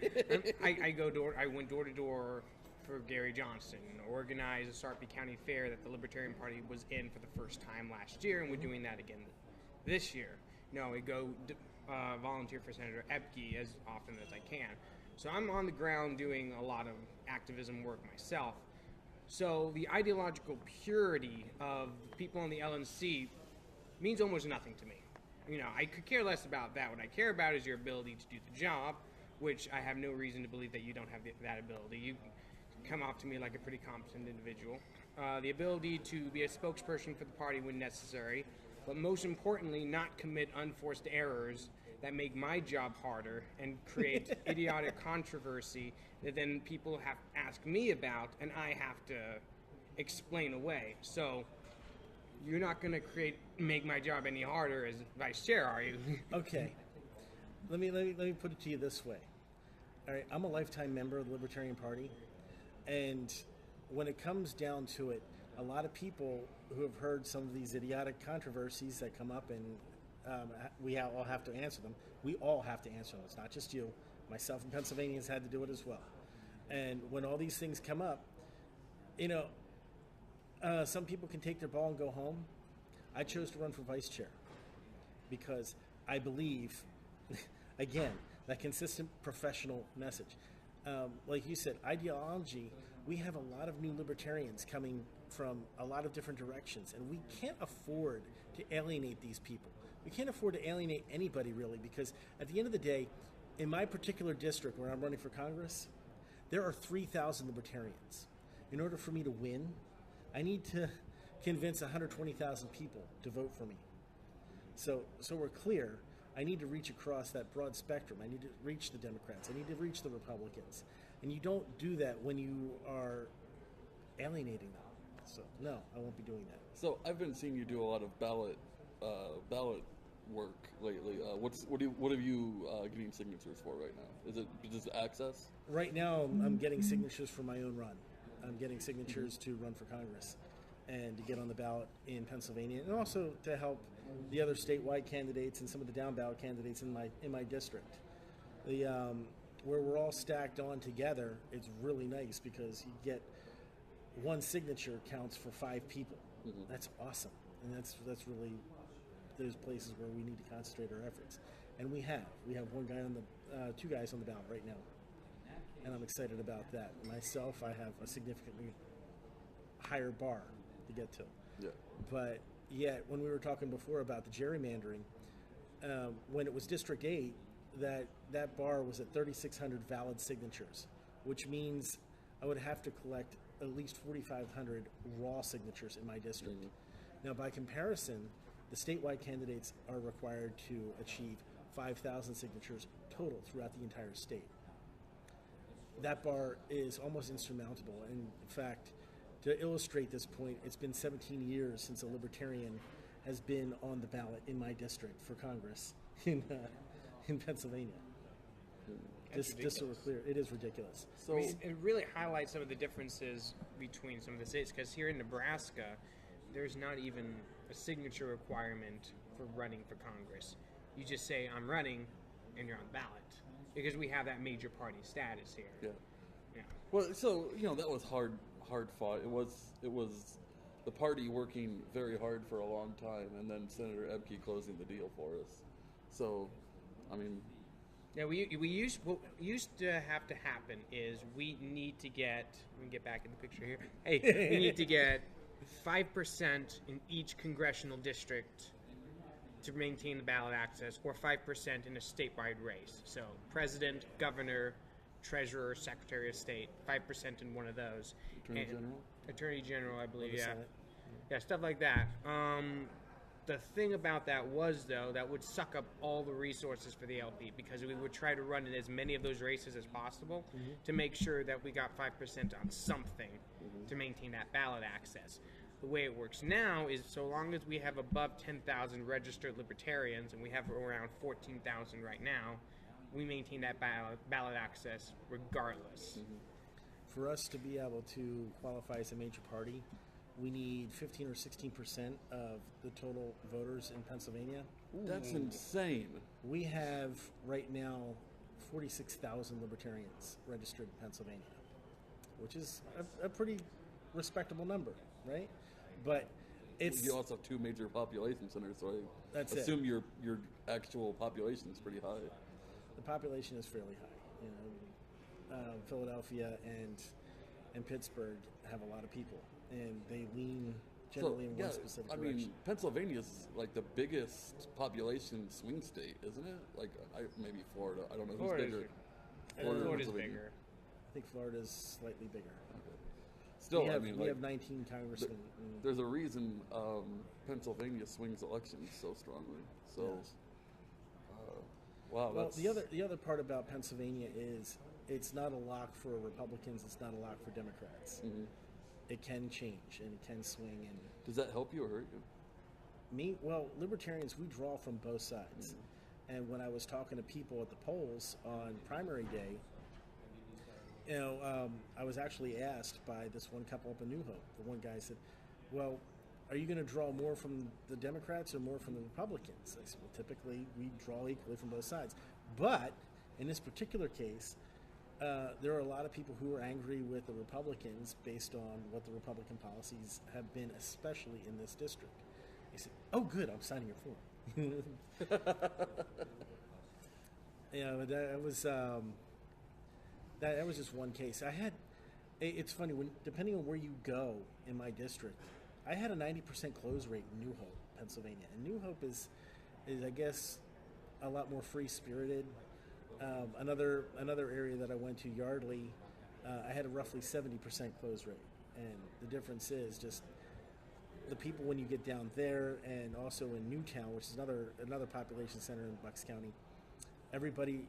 I went door to door for Gary Johnson, organized a Sharpe County fair that the Libertarian Party was in for the first time last year, and we're doing that again this year. I go volunteer for Senator Epke as often as I can. So I'm on the ground doing a lot of activism work myself. So the ideological purity of people on the LNC means almost nothing to me. I could care less about that. What I care about is your ability to do the job, which I have no reason to believe that you don't have that ability. You come off to me like a pretty competent individual. The ability to be a spokesperson for the party when necessary, but most importantly, not commit unforced errors that make my job harder and create idiotic controversy that then people have to ask me about and I have to explain away. So you're not going to make my job any harder as vice chair, are you? Okay. Let me put it to you this way. All right, I'm a lifetime member of the Libertarian Party, and when it comes down to it, a lot of people who have heard some of these idiotic controversies that come up, and we all have to answer them. We all have to answer them. It's not just you. Myself in Pennsylvania has had to do it as well. And when all these things come up, some people can take their ball and go home. I chose to run for vice chair because I believe, again, that consistent professional message. Like you said, ideology, we have a lot of new libertarians coming from a lot of different directions, and we can't afford to alienate these people. We can't afford to alienate anybody, really, because at the end of the day, in my particular district where I'm running for Congress, there are 3,000 libertarians. In order for me to win, I need to convince 120,000 people to vote for me. So we're clear. I need to reach across that broad spectrum. I need to reach the Democrats. I need to reach the Republicans. And you don't do that when you are alienating them. So, no, I won't be doing that. So I've been seeing you do a lot of ballot work lately. What are you getting signatures for right now? Is it just access? Right now, I'm getting signatures for my own run. I'm getting signatures to run for Congress and to get on the ballot in Pennsylvania, and also to help the other statewide candidates and some of the down ballot candidates in my district. Where we're all stacked on together, it's really nice because you get one signature counts for 5 people. Mm-hmm. That's awesome, and that's really those places where we need to concentrate our efforts. And we have one guy on the, 2 guys on the ballot right now. And I'm excited about that. Myself, I have a significantly higher bar to get to. Yeah. But yet, when we were talking before about the gerrymandering, when it was District 8, that bar was at 3,600 valid signatures, which means I would have to collect at least 4,500 raw signatures in my district. Mm-hmm. Now, by comparison, the statewide candidates are required to achieve 5,000 signatures total throughout the entire state. That bar is almost insurmountable. And in fact, to illustrate this point, it's been 17 years since a Libertarian has been on the ballot in my district for Congress in Pennsylvania. Just so we're clear, it is ridiculous. So it really highlights some of the differences between some of the states, because here in Nebraska, there's not even a signature requirement for running for Congress. You just say, I'm running, and you're on the ballot, because we have that major party status here. Yeah. Yeah. Well, so that was hard fought. It was the party working very hard for a long time, and then Senator Ebke closing the deal for us. So, I mean, yeah, what used to have to happen is we need to get. Let me get back in the picture here. Hey, we need to get 5% in each congressional district to maintain the ballot access, or 5% in a statewide race. So, president, governor, treasurer, secretary of state, 5% in one of those. Attorney General, I believe, yeah. Yeah, stuff like that. The thing about that was, though, that would suck up all the resources for the LP, because we would try to run in as many of those races as possible to make sure that we got 5% on something to maintain that ballot access. The way it works now is, so long as we have above 10,000 registered Libertarians, and we have around 14,000 right now, we maintain that ballot access regardless. For us to be able to qualify as a major party, we need 15 or 16% of the total voters in Pennsylvania. That's insane. We have right now 46,000 Libertarians registered in Pennsylvania, which is a pretty respectable number, right? But it's... You also have 2 major population centers, so I assume your actual population is pretty high. The population is fairly high. Philadelphia and Pittsburgh have a lot of people, and they lean generally in one specific direction. I mean, Pennsylvania is like the biggest population swing state, isn't it? Like, maybe Florida. I don't know who's bigger. Florida's bigger. I think Florida's slightly bigger. Okay. Still, we have 19 congressmen. There's a reason Pennsylvania swings elections so strongly. So, yes. Wow. Well, the other part about Pennsylvania is it's not a lock for Republicans. It's not a lock for Democrats. It can change and it can swing. And does that help you or hurt you? Well, Libertarians, we draw from both sides. And when I was talking to people at the polls on primary day, I was actually asked by this one couple up in New Hope. The one guy said, well, are you going to draw more from the Democrats or more from the Republicans? I said, well, typically we draw equally from both sides. But in this particular case, there are a lot of people who are angry with the Republicans based on what the Republican policies have been, especially in this district. He said, oh, good, I'm signing your form. But that was just one case. It's funny, depending on where you go in my district, I had a 90% close rate in New Hope, Pennsylvania. And New Hope is I guess, a lot more free-spirited. Another area that I went to, Yardley, I had a roughly 70% close rate. And the difference is just the people when you get down there, and also in Newtown, which is another population center in Bucks County, everybody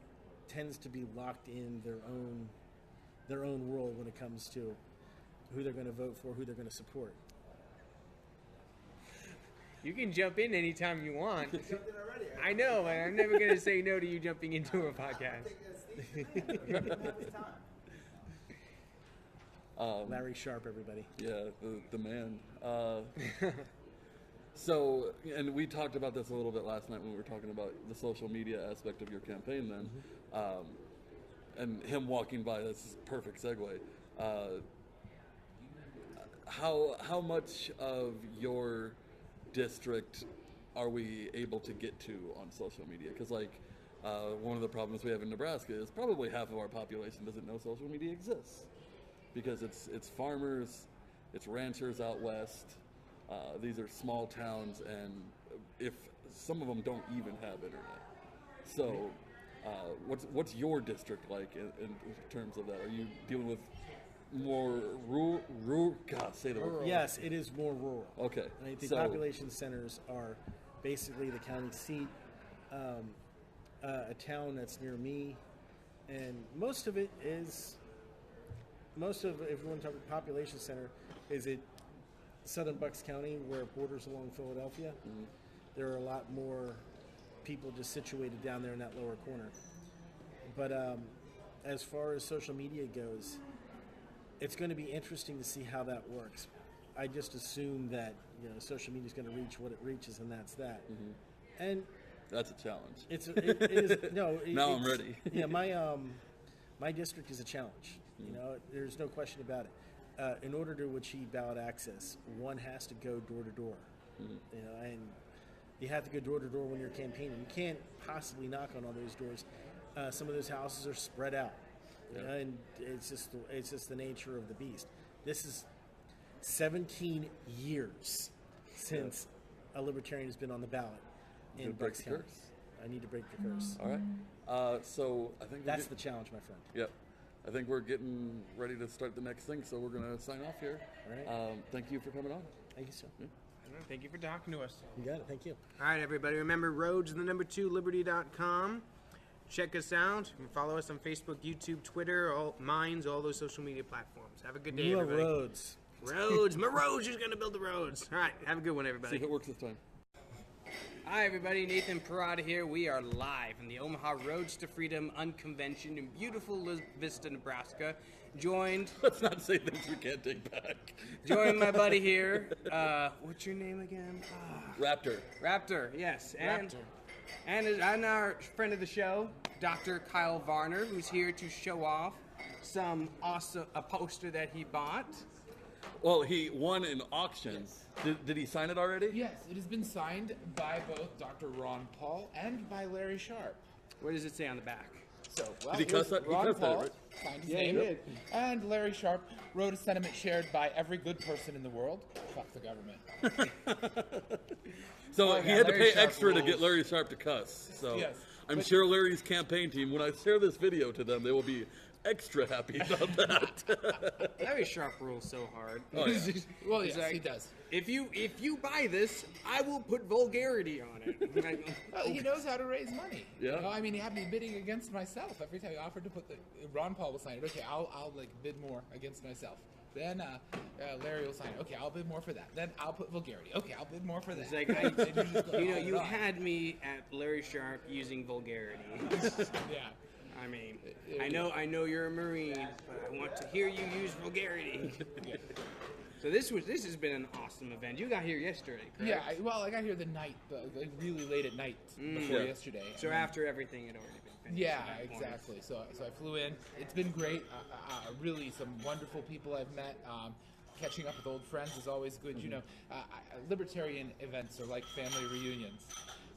tends to be locked in their own world when it comes to who they're going to vote for, who they're going to support. You can jump in anytime you want. I know, but I'm never going to say no to you jumping into a podcast. Larry Sharpe, everybody. Yeah, the man. So, and we talked about this a little bit last night when we were talking about the social media aspect of your campaign then. And him walking by, this is a perfect segue. How much of your district are we able to get to on social media? Because, like, one of the problems we have in Nebraska is probably half of our population doesn't know social media exists, because it's farmers, it's ranchers out west. These are small towns, and if some of them don't even have internet. So, what's your district like in terms of that? Are you dealing with more rural? God, say the word. Yes, it is more rural. Okay. Right? The population centers are basically the county seat, a town that's near me, and most of, if you want to talk about population center, is it Southern Bucks County, where it borders along Philadelphia. Mm-hmm. There are a lot more people just situated down there in that lower corner. But as far as social media goes, it's going to be interesting to see how that works. I just assume that social media is going to reach what it reaches, and that's that. Mm-hmm. And that's a challenge. It is no. Now I'm ready. Yeah, my district is a challenge. Mm-hmm. There's no question about it. In order to achieve ballot access, one has to go door to door. Mm-hmm. And you have to go door to door when you're campaigning. You can't possibly knock on all those doors. Some of those houses are spread out, and it's just the nature of the beast. This is 17 years since a Libertarian has been on the ballot in Bucks County. I need to break the curse. All right. So I think that's the challenge, my friend. Yep. I think we're getting ready to start the next thing, so we're going to sign off here. All right. Thank you for coming on. Thank you, sir. Yeah. Thank you for talking to us. You got it. Thank you. All right, everybody. Remember, Roads, the number 2, liberty.com. Check us out. You can follow us on Facebook, YouTube, Twitter, all those social media platforms. Have a good day, everybody. Roads. Roads. My roads is going to build the roads. All right. Have a good one, everybody. See if it works this time. Hi, everybody. Nathan Porrata here. We are live in the Omaha Roads to Freedom UnConvention in beautiful Vista, Nebraska. Joined. Let's not say things we can't take back. Joined my buddy here. What's your name again? Raptor. Raptor, yes. Raptor. And our friend of the show, Dr. Kyle Varner, who's here to show off a poster that he bought. Well, he won an auction. Did he sign it already? Yes, it has been signed by both Dr. Ron Paul and by Larry Sharpe. What does it say on the back? So, did he cuss that? Ron Paul right? signed his name, he did. And Larry Sharpe wrote a sentiment shared by every good person in the world. Fuck the government. So he had to pay Larry Sharpe extra to rules. get Larry Sharpe to cuss. So Yes. I'm sure Larry's campaign team, when I share this video to them, they will be extra happy about that. Larry Sharpe rules so hard. Oh, yeah. Well, He's yes, like, he does. If you buy this, I will put vulgarity on it. Well, he knows how to raise money. Yeah. I mean, he had me bidding against myself every time he offered to put the. Ron Paul will sign it. Okay, I'll like bid more against myself. Then Larry will sign it. Okay, I'll bid more for that. Then I'll put vulgarity. Okay, I'll bid more for that. It's like, you had me at Larry Sharpe using vulgarity. Yeah. I mean, I know you're a Marine, but I want to hear you use vulgarity. Yeah. So this has been an awesome event. You got here yesterday, correct? Yeah, I got here the night, like really late at night before yesterday. So after everything had already been finished. Yeah, at that point. exactly. So I flew in. It's been great. Really, some wonderful people I've met. Catching up with old friends is always good. You know, Libertarian events are like family reunions.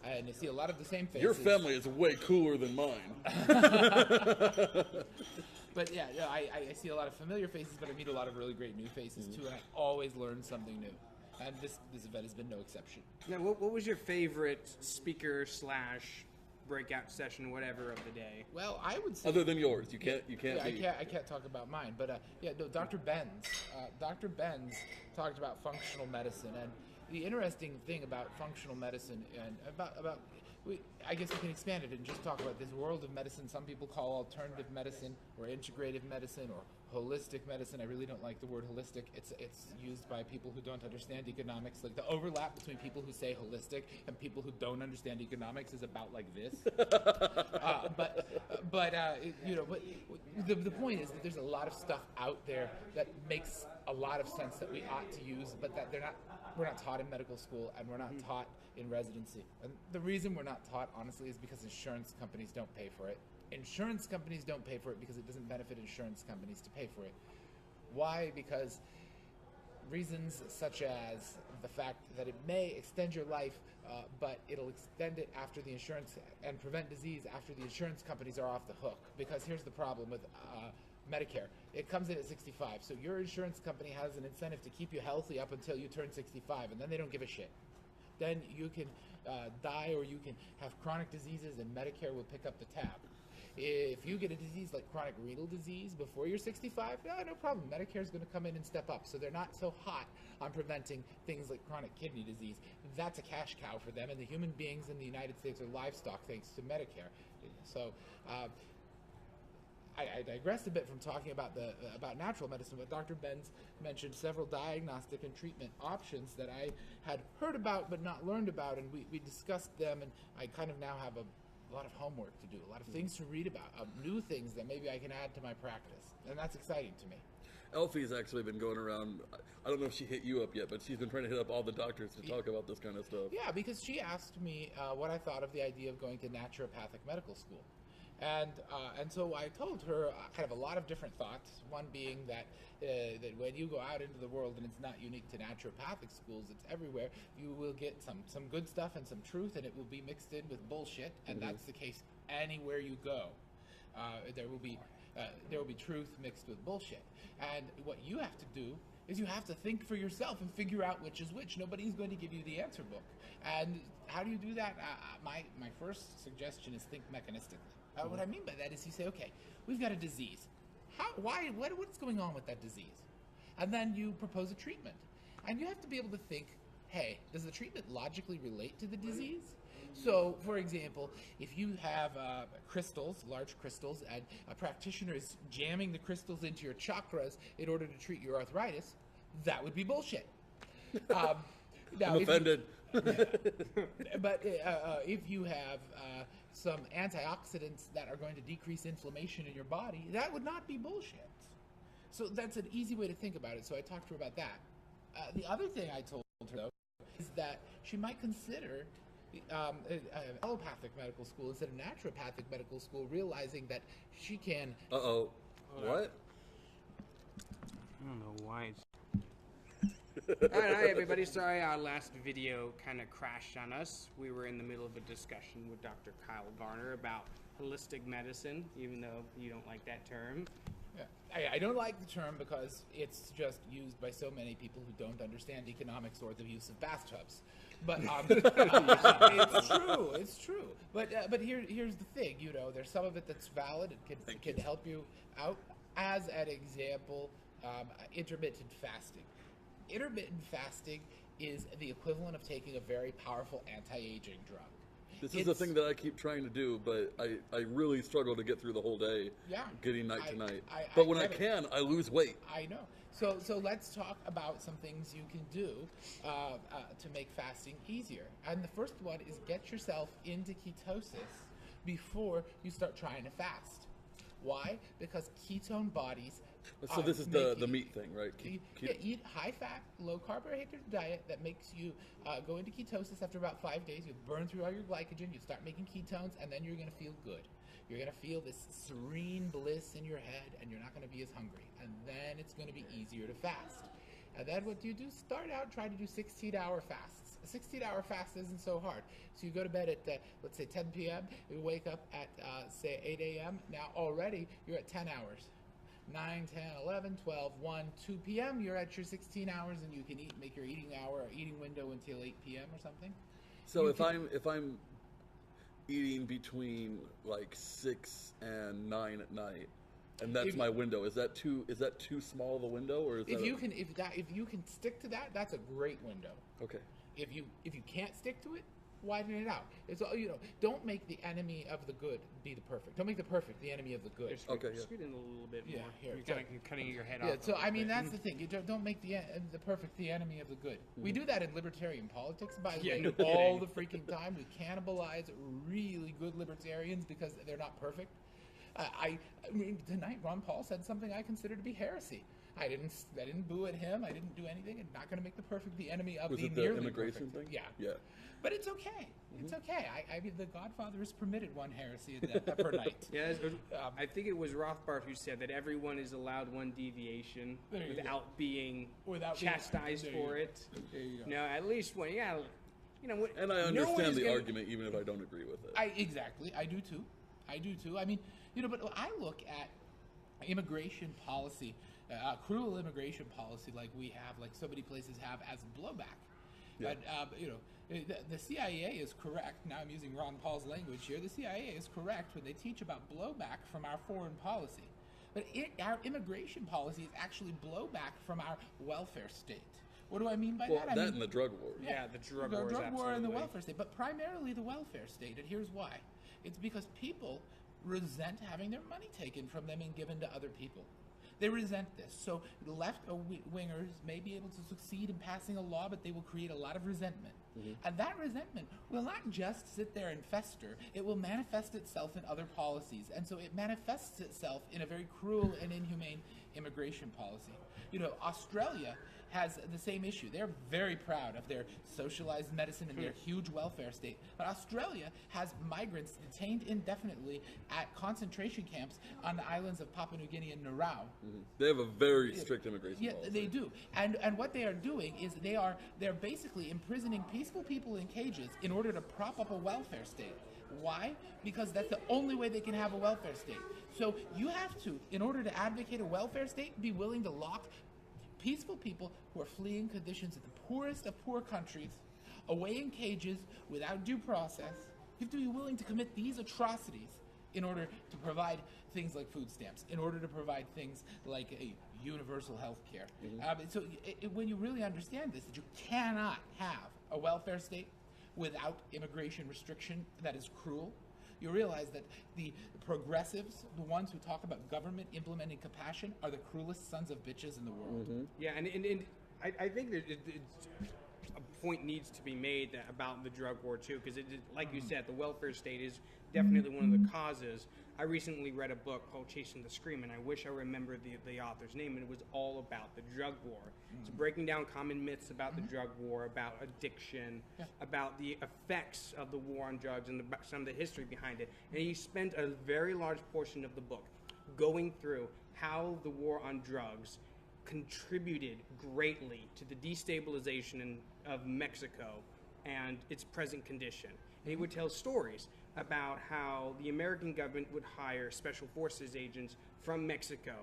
And you see a lot of the same faces. Your family is way cooler than mine. But yeah, I see a lot of familiar faces, but I meet a lot of really great new faces too, and I always learn something new. And this event has been no exception. Now, what was your favorite speaker / breakout session, whatever, of the day? Well, I would say Other than yours, you can't. Yeah, I can't talk about mine, but Dr. Benz. Dr. Benz talked about functional medicine, and the interesting thing about functional medicine and I guess we can expand it and just talk about this world of medicine. Some people call alternative medicine or integrative medicine or holistic medicine. I really don't like the word holistic. It's used by people who don't understand economics. Like the overlap between people who say holistic and people who don't understand economics is about like this. The point is that there's a lot of stuff out there that makes a lot of sense that we ought to use, but that we're not taught in medical school and we're not taught in residency. And the reason we're not taught, honestly, is because insurance companies don't pay for it. Insurance companies don't pay for it because it doesn't benefit insurance companies to pay for it. Why? Because reasons such as the fact that it may extend your life, but it'll extend it after the insurance and prevent disease after the insurance companies are off the hook. Because here's the problem with Medicare. It comes in at 65, so your insurance company has an incentive to keep you healthy up until you turn 65, and then they don't give a shit. Then you can die, or you can have chronic diseases, and Medicare will pick up the tab. If you get a disease like chronic renal disease before you're 65, no problem. Medicare is going to come in and step up. So they're not so hot on preventing things like chronic kidney disease. That's a cash cow for them, and the human beings in the United States are livestock thanks to Medicare. So I digressed a bit from talking about about natural medicine, but Dr. Benz mentioned several diagnostic and treatment options that I had heard about but not learned about, and we discussed them, and I kind of now have a lot of homework to do, a lot of things to read about, new things that maybe I can add to my practice, and that's exciting to me. Elfie's actually been going around, I don't know if she hit you up yet, but she's been trying to hit up all the doctors to talk about this kind of stuff. Yeah, because she asked me what I thought of the idea of going to naturopathic medical school. And so I told her kind of a lot of different thoughts, one being that when you go out into the world, and it's not unique to naturopathic schools, it's everywhere, you will get some good stuff and some truth, and it will be mixed in with bullshit, and that's the case anywhere you go. There will be truth mixed with bullshit. And what you have to do is you have to think for yourself and figure out which is which. Nobody's going to give you the answer book. And how do you do that? My first suggestion is think mechanistically. What I mean by that is you say, okay, we've got a disease. What's going on with that disease? And then you propose a treatment. And you have to be able to think, hey, does the treatment logically relate to the disease? So, for example, if you have crystals, large crystals, and a practitioner is jamming the crystals into your chakras in order to treat your arthritis, that would be bullshit. Now, I'm offended. But if you have some antioxidants that are going to decrease inflammation in your body, that would not be bullshit. So that's an easy way to think about it. So I talked to her about that. The other thing I told her, though, is that she might consider allopathic medical school instead of naturopathic medical school, realizing that she can... Uh-oh. What? I don't know why it's... Hi everybody, sorry our last video kind of crashed on us. We were in the middle of a discussion with Dr. Kyle Varner about holistic medicine, even though you don't like that term. Yeah. I don't like the term because it's just used by so many people who don't understand economics or the use of bathtubs. But it's true. But here's the thing, there's some of it that's valid. It can help you out. As an example, intermittent fasting. Intermittent fasting is the equivalent of taking a very powerful anti-aging drug. This is the thing that I keep trying to do, but I really struggle to get through the whole day, getting night to night. But when I can, I lose weight. I know. So let's talk about some things you can do to make fasting easier. And the first one is get yourself into ketosis before you start trying to fast. Why? Because ketone bodies... So this is the meat thing, right? Eat high-fat, low-carbohydrate diet that makes you go into ketosis after about 5 days. You burn through all your glycogen, you start making ketones, and then you're going to feel good. You're going to feel this serene bliss in your head, and you're not going to be as hungry. And then it's going to be easier to fast. And then what do? Start out, try to do 16-hour fasts. A 16-hour fast isn't so hard. So you go to bed at, let's say, 10 p.m. You wake up at, say, 8 a.m. Now already you're at 10 hours. 9, 10, 11, 12, 1, 2 p.m. You're at your 16 hours, and you can make your eating window until 8 p.m. or something. So if I'm eating between like 6 and 9 at night, and that's my window, is that too small of a window, or is if you can stick to that, that's a great window. Okay. If you can't stick to it, widen it out. It's all, don't make the enemy of the good be the perfect. Don't make the perfect the enemy of the good. Okay. Scoot in a little bit more. Here. You're cutting your head off. Yeah. So I mean, that's the thing. You don't make the perfect the enemy of the good. We do that in libertarian politics, by the way, all the freaking time. We cannibalize really good libertarians because they're not perfect. I mean, tonight Ron Paul said something I consider to be heresy. I didn't boo at him. I didn't do anything. I'm not going to make the perfect the enemy of Was the it the nearly immigration perfect. thing? Yeah. Yeah. But it's okay. It's okay. I mean, the Godfather has permitted one heresy per night. Yeah, I think it was Rothbard who said that everyone is allowed one deviation without being chastised for it. There you go. No, at least one. Yeah, you know. And I understand the argument, even if I don't agree with it. Exactly. I do too. I mean, you know, but I look at immigration policy, cruel immigration policy, like we have, like so many places have, as blowback. Yeah. But you know, the CIA is correct. Now I'm using Ron Paul's language here. The CIA is correct when they teach about blowback from our foreign policy. But our immigration policy is actually blowback from our welfare state. What do I mean by that? I mean, and the drug war. Yeah, the drug war war and the absolutely. welfare state, but primarily the welfare state. And here's why: it's because people resent having their money taken from them and given to other people. They resent this. So left-wingers may be able to succeed in passing a law, but they will create a lot of resentment. And that resentment will not just sit there and fester. It will manifest itself in other policies. And so it manifests itself in a very cruel and inhumane immigration policy. You know, Australia has the same issue. They're very proud of their socialized medicine and their huge welfare state. But Australia has migrants detained indefinitely at concentration camps on the islands of Papua New Guinea and Nauru. They have a very strict immigration policy. Yeah, they do. And what they are doing is they're basically imprisoning peaceful people in cages in order to prop up a welfare state. Why? Because that's the only way they can have a welfare state. So you have to, in order to advocate a welfare state, be willing to lock peaceful people who are fleeing conditions in the poorest of poor countries away in cages without due process. You have to be willing to commit these atrocities in order to provide things like food stamps, in order to provide things like a universal health care. So when you really understand this, that you cannot have a welfare state without immigration restriction that is cruel, you realize that the progressives, the ones who talk about government implementing compassion, are the cruelest sons of bitches in the world. Yeah, and I think that a point needs to be made about the drug war too, because like you said, the welfare state is definitely one of the causes. I recently read a book called Chasing the Scream, and I wish I remembered the author's name, and it was all about the drug war. It's breaking down common myths about the drug war, about addiction, about the effects of the war on drugs, and some of the history behind it. And he spent a very large portion of the book going through how the war on drugs contributed greatly to the destabilization of Mexico and its present condition. And he would tell stories about how the American government would hire special forces agents from Mexico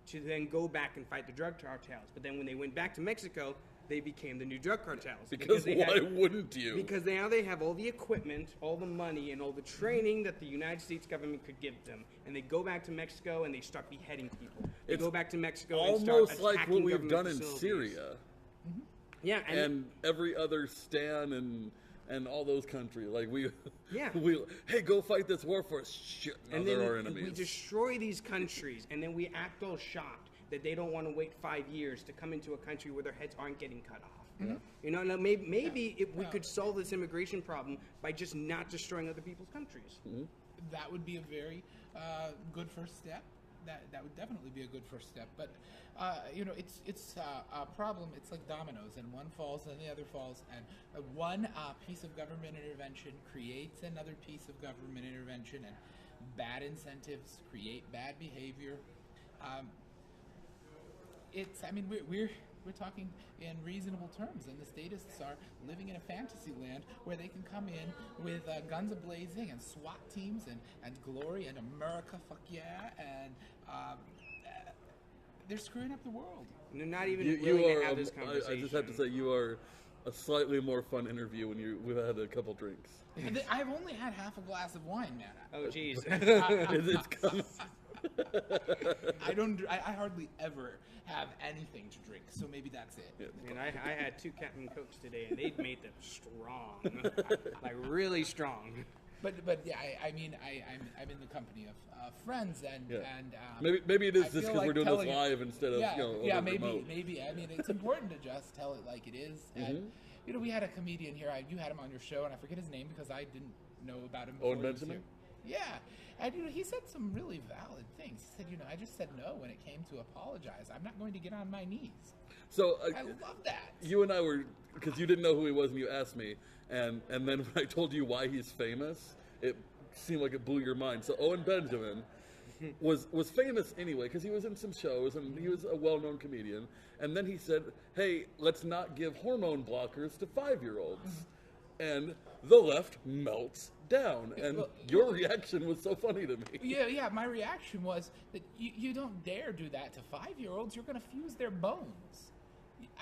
to then go back and fight the drug cartels. But then when they went back to Mexico, they became the new drug cartels. Because why wouldn't you? Because now they have all the equipment, all the money, and all the training that the United States government could give them. And they go back to Mexico and they start beheading people. They go back to Mexico and start almost attacking like what we've done in facilities. Syria. Yeah, And every other Stan and all those countries. Like Yeah. hey, go fight this war for us. Shit, no, and they're then our enemies. we destroy these countries, and then we act all shocked that they don't want to wait 5 years to come into a country where their heads aren't getting cut off. You know, now maybe we could solve this immigration problem by just not destroying other people's countries. That would be a very good first step. That would definitely be a good first step. But you know, it's a problem. It's like dominoes, and one falls and the other falls, and one piece of government intervention creates another piece of government intervention, and bad incentives create bad behavior. I mean, we're talking in reasonable terms, and the statists are living in a fantasy land where they can come in with guns a-blazing and SWAT teams and glory and America, fuck yeah, and they're screwing up the world. And they're not even willing to have this conversation. I just have to say, you are a slightly more fun interview when we've had a couple drinks. I've only had half a glass of wine, man. Oh, jeez. It's coming. I hardly ever have anything to drink, so maybe that's it. Yeah. And I had 2 Captain Cokes today, and they made them strong, like really strong. But yeah, I mean, I'm in the company of friends, and maybe it is I just feel because we're doing this telling it- live instead of remote. maybe. I mean, it's important to just tell it like it is. And you know, we had a comedian here. You had him on your show, and I forget his name because I didn't know about him before. Owen he was Benjamin? here. Yeah, And he said some really valid things. He said, I just said no when it came to apologize. I'm not going to get on my knees. So I love that. You and I were, because you didn't know who he was and you asked me, and then when I told you why he's famous, it seemed like it blew your mind. So Owen Benjamin was famous anyway because he was in some shows and he was a well-known comedian. And then he said, "Hey, let's not give hormone blockers to 5-year-olds." And the left melts down. And your reaction was so funny to me. Yeah. My reaction was that you don't dare do that to 5-year-olds. You're going to fuse their bones.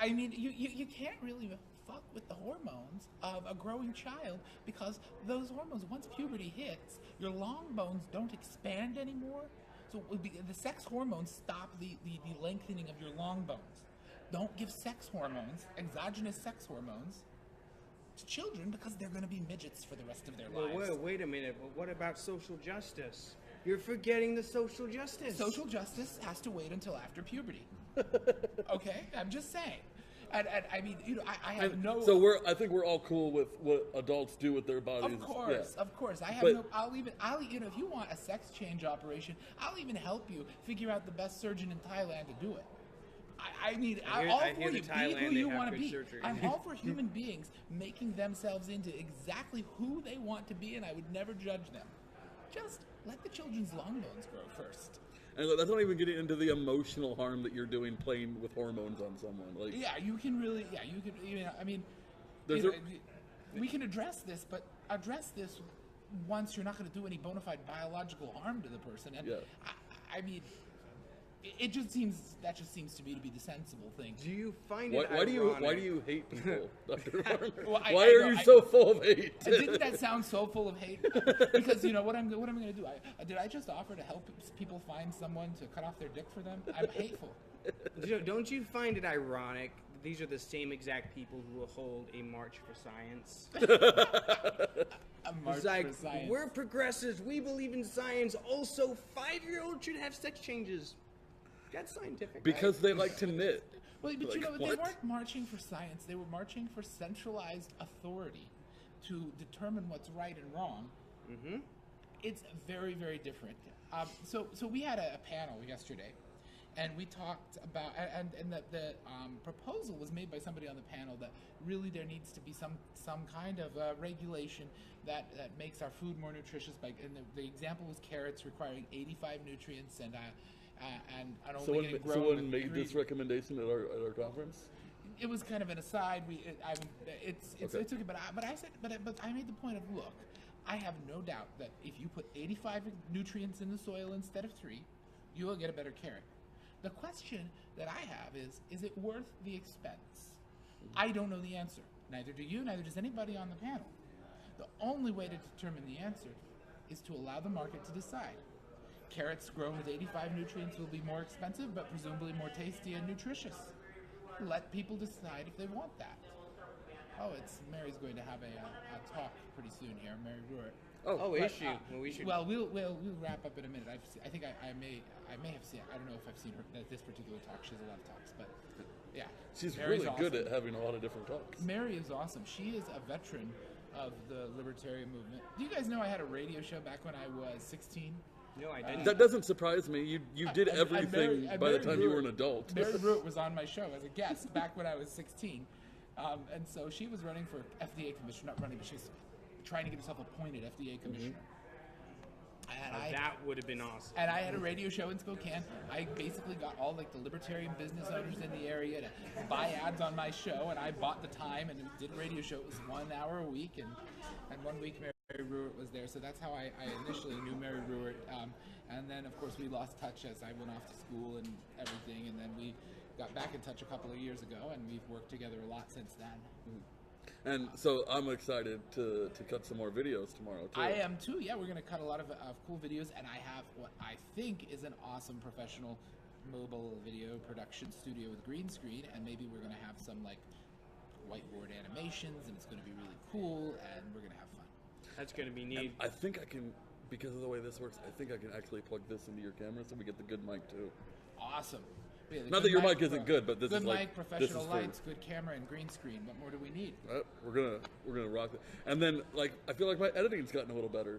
I mean, you can't really fuck with the hormones of a growing child because those hormones, once puberty hits, your long bones don't expand anymore. So the sex hormones stop the lengthening of your long bones. Don't give sex hormones, exogenous sex hormones, to children because they're going to be midgets for the rest of their lives. Wait a minute. But what about social justice? You're forgetting the social justice. Social justice has to wait until after puberty. Okay? I'm just saying. And I mean, I have no. So I think we're all cool with what adults do with their bodies. Of course. I have I'll if you want a sex change operation, I'll even help you figure out the best surgeon in Thailand to do it. I'm all for you. Be who you want to be. I'm all for human beings making themselves into exactly who they want to be, and I would never judge them. Just let the children's long bones grow first. And that's not even getting into the emotional harm that you're doing playing with hormones on someone. Like, you can really, you can. I mean, we can address this, but address this once you're not going to do any bona fide biological harm to the person. And I mean, it just seems to me to be the sensible thing. Do you find it ironic? Why do you hate people, Dr. Varner? Why are you so full of hate? Didn't that sound so full of hate? Because what am I going to do? Did I just offer to help people find someone to cut off their dick for them? I'm hateful. Don't you find it ironic? These are the same exact people who will hold a march for science. A march for science. We're progressives. We believe in science. Also, 5-year-olds should have sex changes. That's scientific. Because right? they like to knit. Well, but they weren't marching for science. They were marching for centralized authority to determine what's right and wrong. Mm-hmm. It's very, very different. So we had a panel yesterday, and we talked about, and the proposal was made by somebody on the panel that really there needs to be some kind of regulation that makes our food more nutritious. And the example was carrots requiring 85 nutrients and only getting grown. Someone made this recommendation at our conference. It was kind of an aside. It's okay, but I made the point of, look, I have no doubt that if you put 85 nutrients in the soil instead of 3, you will get a better carrot. The question that I have is it worth the expense? I don't know the answer. Neither do you, neither does anybody on the panel. The only way to determine the answer is to allow the market to decide. Carrots grown with 85 nutrients will be more expensive, but presumably more tasty and nutritious. Let people decide if they want that. Oh, Mary's going to have a talk pretty soon here, Mary Ruert. Is she? Well, we should. Well, we'll wrap up in a minute. I think I may have seen. I don't know if I've seen her this particular talk. She has a lot of talks, but yeah, she's Mary's really good at having a lot of different talks. Mary is awesome. She is a veteran of the Libertarian movement. Do you guys know I had a radio show back when I was 16? No, I didn't. That doesn't surprise me. You did everything by the time you were an adult. Mary Ruert was on my show as a guest back when I was 16. And so she was running for FDA commissioner, not running, but she's trying to get herself appointed FDA commissioner. And that would have been awesome. And I had a radio show in Spokane. I basically got all the libertarian business owners in the area to buy ads on my show, and I bought the time and did a radio show. It was 1 hour a week, and 1 week Mary Ruert was there. So that's how I initially knew Mary Ruert. And then, of course, we lost touch as I went off to school and everything, and then we got back in touch a couple of years ago, and we've worked together a lot since then. And so I'm excited to cut some more videos tomorrow, too. I am, too. Yeah, we're going to cut a lot of cool videos, and I have what I think is an awesome professional mobile video production studio with green screen, and maybe we're going to have some, whiteboard animations, and it's going to be really cool, and we're going to have fun. That's going to be neat. And I think I can, because of the way this works, I think I can actually plug this into your camera so we get the good mic, too. Awesome. Yeah, not that your mic isn't good, but this is good mic, professional lights, good camera, and green screen. What more do we need? We're gonna rock it. And then I feel like my editing's gotten a little better.